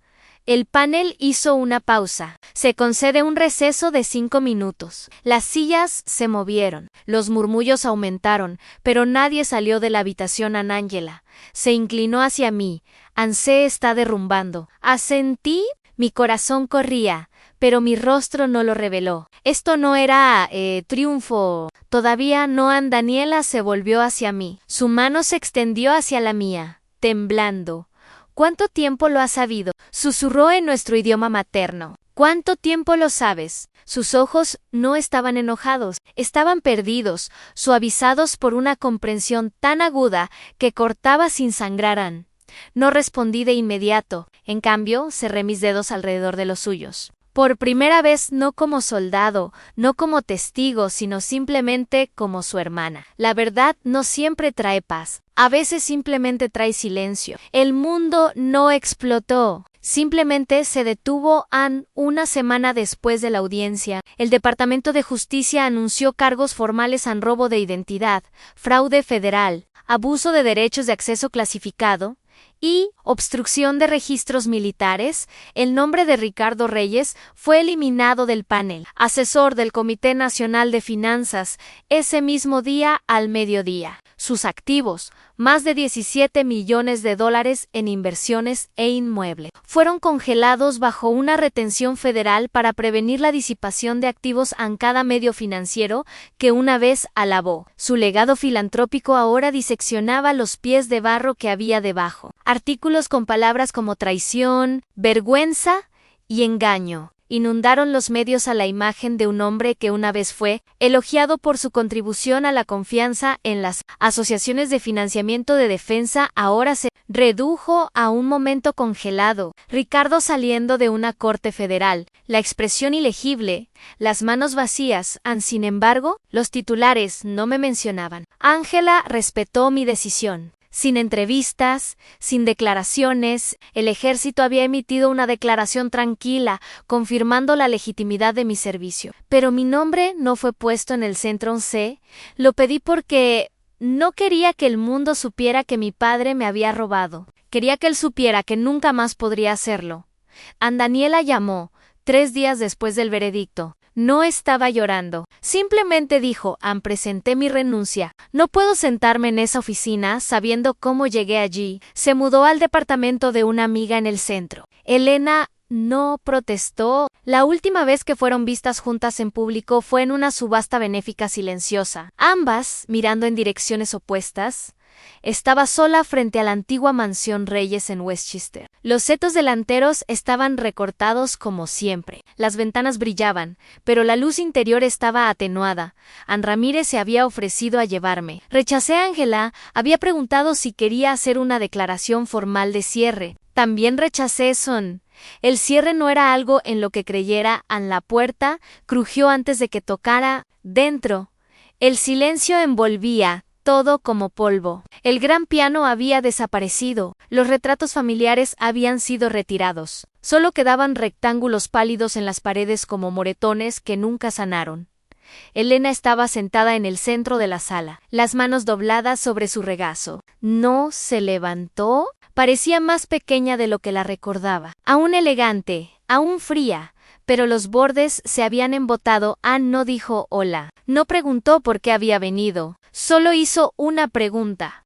El panel hizo una pausa. Se concede un receso de 5 minutos. Las sillas se movieron. Los murmullos aumentaron, pero nadie salió de la habitación. Ángela se inclinó hacia mí. Se está derrumbando. Asentí. Mi corazón corría, pero mi rostro no lo reveló. Esto no era triunfo. Todavía no. Daniela se volvió hacia mí. Su mano se extendió hacia la mía, temblando. ¿Cuánto tiempo lo has sabido? Susurró en nuestro idioma materno. ¿Cuánto tiempo lo sabes? Sus ojos no estaban enojados, estaban perdidos, suavizados por una comprensión tan aguda que cortaba sin sangrar. No respondí de inmediato, en cambio, cerré mis dedos alrededor de los suyos. Por primera vez no como soldado, no como testigo, sino simplemente como su hermana. La verdad no siempre trae paz. A veces simplemente trae silencio. El mundo no explotó. Simplemente se detuvo. Una semana después de la audiencia, el Departamento de Justicia anunció cargos formales en robo de identidad, fraude federal, abuso de derechos de acceso clasificado y obstrucción de registros militares. El nombre de Ricardo Reyes fue eliminado del panel, asesor del Comité Nacional de Finanzas, ese mismo día al mediodía. Sus activos, más de $17 millones en inversiones e inmuebles, fueron congelados bajo una retención federal para prevenir la disipación de activos en cada medio financiero que una vez alabó. Su legado filantrópico ahora diseccionaba los pies de barro que había debajo. Artículos con palabras como traición, vergüenza y engaño inundaron los medios a la imagen de un hombre que una vez fue elogiado por su contribución a la confianza en las asociaciones de financiamiento de defensa. Ahora se redujo a un momento congelado. Ricardo saliendo de una corte federal, la expresión ilegible, las manos vacías. Sin embargo, los titulares no me mencionaban. Ángela respetó mi decisión. Sin entrevistas, sin declaraciones, el ejército había emitido una declaración tranquila, confirmando la legitimidad de mi servicio. Pero mi nombre no fue puesto en el centro. Lo pedí porque no quería que el mundo supiera que mi padre me había robado. Quería que él supiera que nunca más podría hacerlo. Daniela llamó, 3 días después del veredicto. No estaba llorando. Simplemente dijo, presenté mi renuncia. No puedo sentarme en esa oficina sabiendo cómo llegué allí. Se mudó al departamento de una amiga en el centro. Elena no protestó. La última vez que fueron vistas juntas en público fue en una subasta benéfica silenciosa. Ambas, mirando en direcciones opuestas, estaba sola frente a la antigua mansión Reyes en Westchester. Los setos delanteros estaban recortados como siempre. Las ventanas brillaban, pero la luz interior estaba atenuada. Ramírez se había ofrecido a llevarme. Rechacé a Ángela. Había preguntado si quería hacer una declaración formal de cierre. También rechacé el cierre no era algo en lo que creyera. La puerta crujió antes de que tocara. Dentro, el silencio envolvía todo como polvo. El gran piano había desaparecido. Los retratos familiares habían sido retirados. Solo quedaban rectángulos pálidos en las paredes como moretones que nunca sanaron. Elena estaba sentada en el centro de la sala, las manos dobladas sobre su regazo. No se levantó. Parecía más pequeña de lo que la recordaba. Aún elegante, aún fría, pero los bordes se habían embotado. Anne no dijo hola. No preguntó por qué había venido. Solo hizo una pregunta.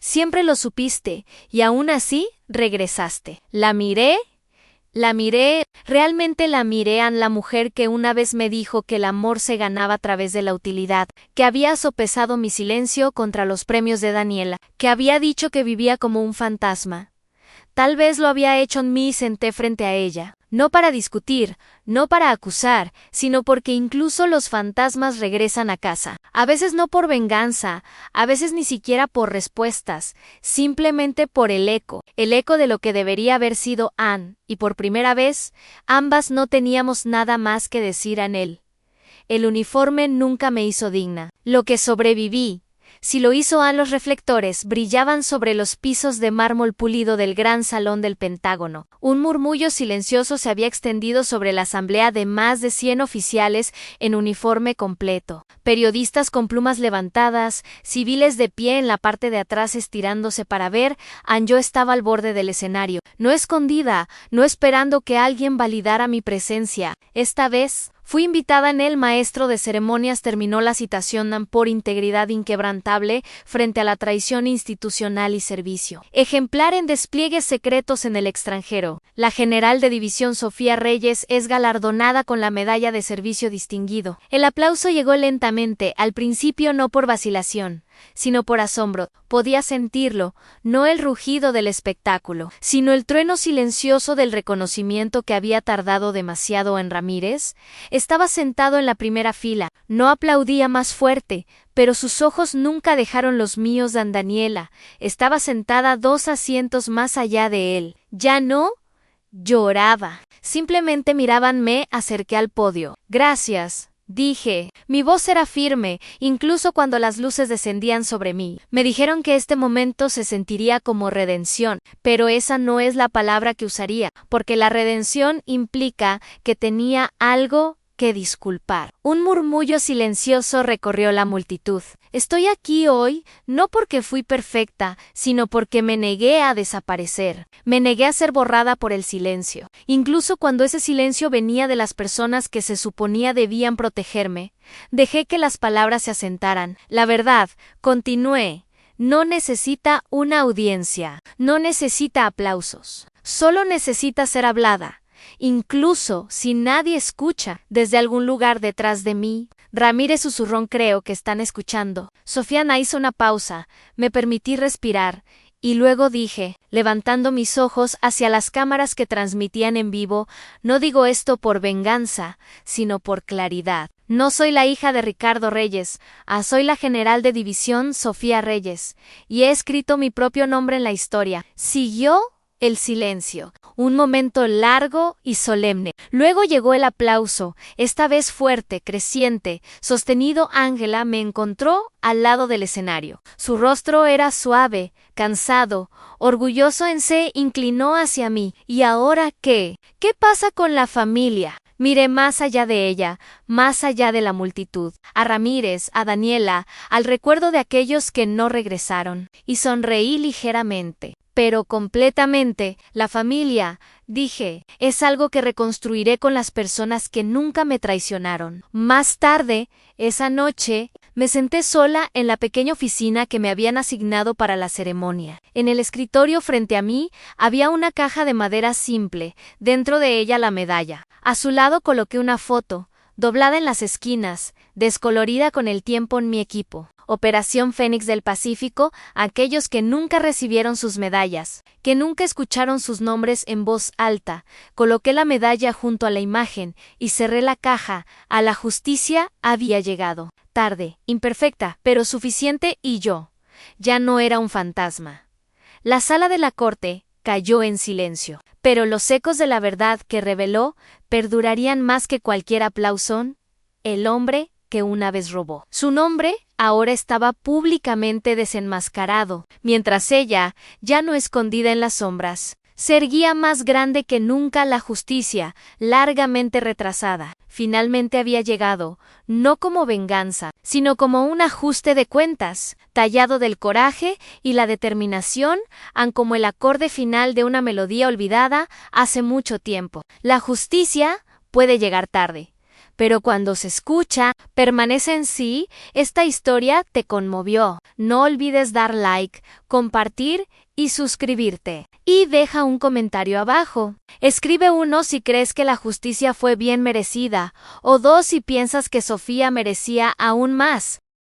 Siempre lo supiste, y aún así regresaste. La miré, realmente la miré a la mujer que una vez me dijo que el amor se ganaba a través de la utilidad, que había sopesado mi silencio contra los premios de Daniela, que había dicho que vivía como un fantasma. Tal vez lo había hecho en mí y senté frente a ella, no para discutir, no para acusar, sino porque incluso los fantasmas regresan a casa. A veces no por venganza, a veces ni siquiera por respuestas, simplemente por el eco de lo que debería haber sido Anne, y por primera vez, ambas no teníamos nada más que decir en él. El uniforme nunca me hizo digna. Lo que sobreviví, si lo hizo Anne, los reflectores brillaban sobre los pisos de mármol pulido del gran salón del Pentágono. Un murmullo silencioso se había extendido sobre la asamblea de más de 100 oficiales en uniforme completo, periodistas con plumas levantadas, civiles de pie en la parte de atrás estirándose para ver. Anne, yo estaba al borde del escenario, no escondida, no esperando que alguien validara mi presencia. Esta vez fui invitada en el maestro de ceremonias terminó la citación por integridad inquebrantable frente a la traición institucional y servicio. Ejemplar en despliegues secretos en el extranjero. La general de división Sofía Reyes es galardonada con la medalla de servicio distinguido. El aplauso llegó lentamente, al principio no por vacilación, sino por asombro. Podía sentirlo, no el rugido del espectáculo, sino el trueno silencioso del reconocimiento que había tardado demasiado en Ramírez. Estaba sentado en la primera fila, no aplaudía más fuerte, pero sus ojos nunca dejaron los míos de Daniela. Estaba sentada 2 asientos más allá de él. Ya no lloraba, simplemente miraban. Me acerqué al podio. Gracias, dije. Mi voz era firme, incluso cuando las luces descendían sobre mí. Me dijeron que este momento se sentiría como redención, pero esa no es la palabra que usaría, porque la redención implica que tenía algo que disculpar. Un murmullo silencioso recorrió la multitud. Estoy aquí hoy, no porque fui perfecta, sino porque me negué a desaparecer. Me negué a ser borrada por el silencio. Incluso cuando ese silencio venía de las personas que se suponía debían protegerme, dejé que las palabras se asentaran. La verdad, continué, no necesita una audiencia, no necesita aplausos, solo necesita ser hablada. Incluso si nadie escucha, desde algún lugar detrás de mí. Ramírez susurró: creo que están escuchando. Sofiana hizo una pausa, me permití respirar, y luego dije, levantando mis ojos hacia las cámaras que transmitían en vivo, no digo esto por venganza, sino por claridad. No soy la hija de Ricardo Reyes, soy la general de división Sofía Reyes, y he escrito mi propio nombre en la historia. Siguió el silencio, un momento largo y solemne. Luego llegó el aplauso, esta vez fuerte, creciente, sostenido. Ángela me encontró al lado del escenario. Su rostro era suave, cansado, orgulloso. Se inclinó hacia mí. ¿Y ahora qué? ¿Qué pasa con la familia? Miré más allá de ella, más allá de la multitud, a Ramírez, a Daniela, al recuerdo de aquellos que no regresaron, y sonreí ligeramente. Pero completamente, la familia, dije, es algo que reconstruiré con las personas que nunca me traicionaron. Más tarde, esa noche, me senté sola en la pequeña oficina que me habían asignado para la ceremonia. En el escritorio frente a mí había una caja de madera simple, dentro de ella la medalla. A su lado coloqué una foto, doblada en las esquinas, descolorida con el tiempo en mi equipo. Operación Fénix del Pacífico, aquellos que nunca recibieron sus medallas, que nunca escucharon sus nombres en voz alta. Coloqué la medalla junto a la imagen y cerré la caja. A la justicia había llegado. Tarde, imperfecta, pero suficiente, y yo ya no era un fantasma. La sala de la corte cayó en silencio, pero los ecos de la verdad que reveló perdurarían más que cualquier aplausón. El hombre que una vez robó. Su nombre, ahora estaba públicamente desenmascarado, mientras ella, ya no escondida en las sombras, se erguía más grande que nunca. La justicia, largamente retrasada, finalmente había llegado, no como venganza, sino como un ajuste de cuentas, tallado del coraje y la determinación, como el acorde final de una melodía olvidada hace mucho tiempo. La justicia puede llegar tarde, pero cuando se escucha, permanece en sí. Esta historia te conmovió. No olvides dar like, compartir y suscribirte. Y deja un comentario abajo. Escribe 1 si crees que la justicia fue bien merecida, o 2 si piensas que Sofía merecía aún más.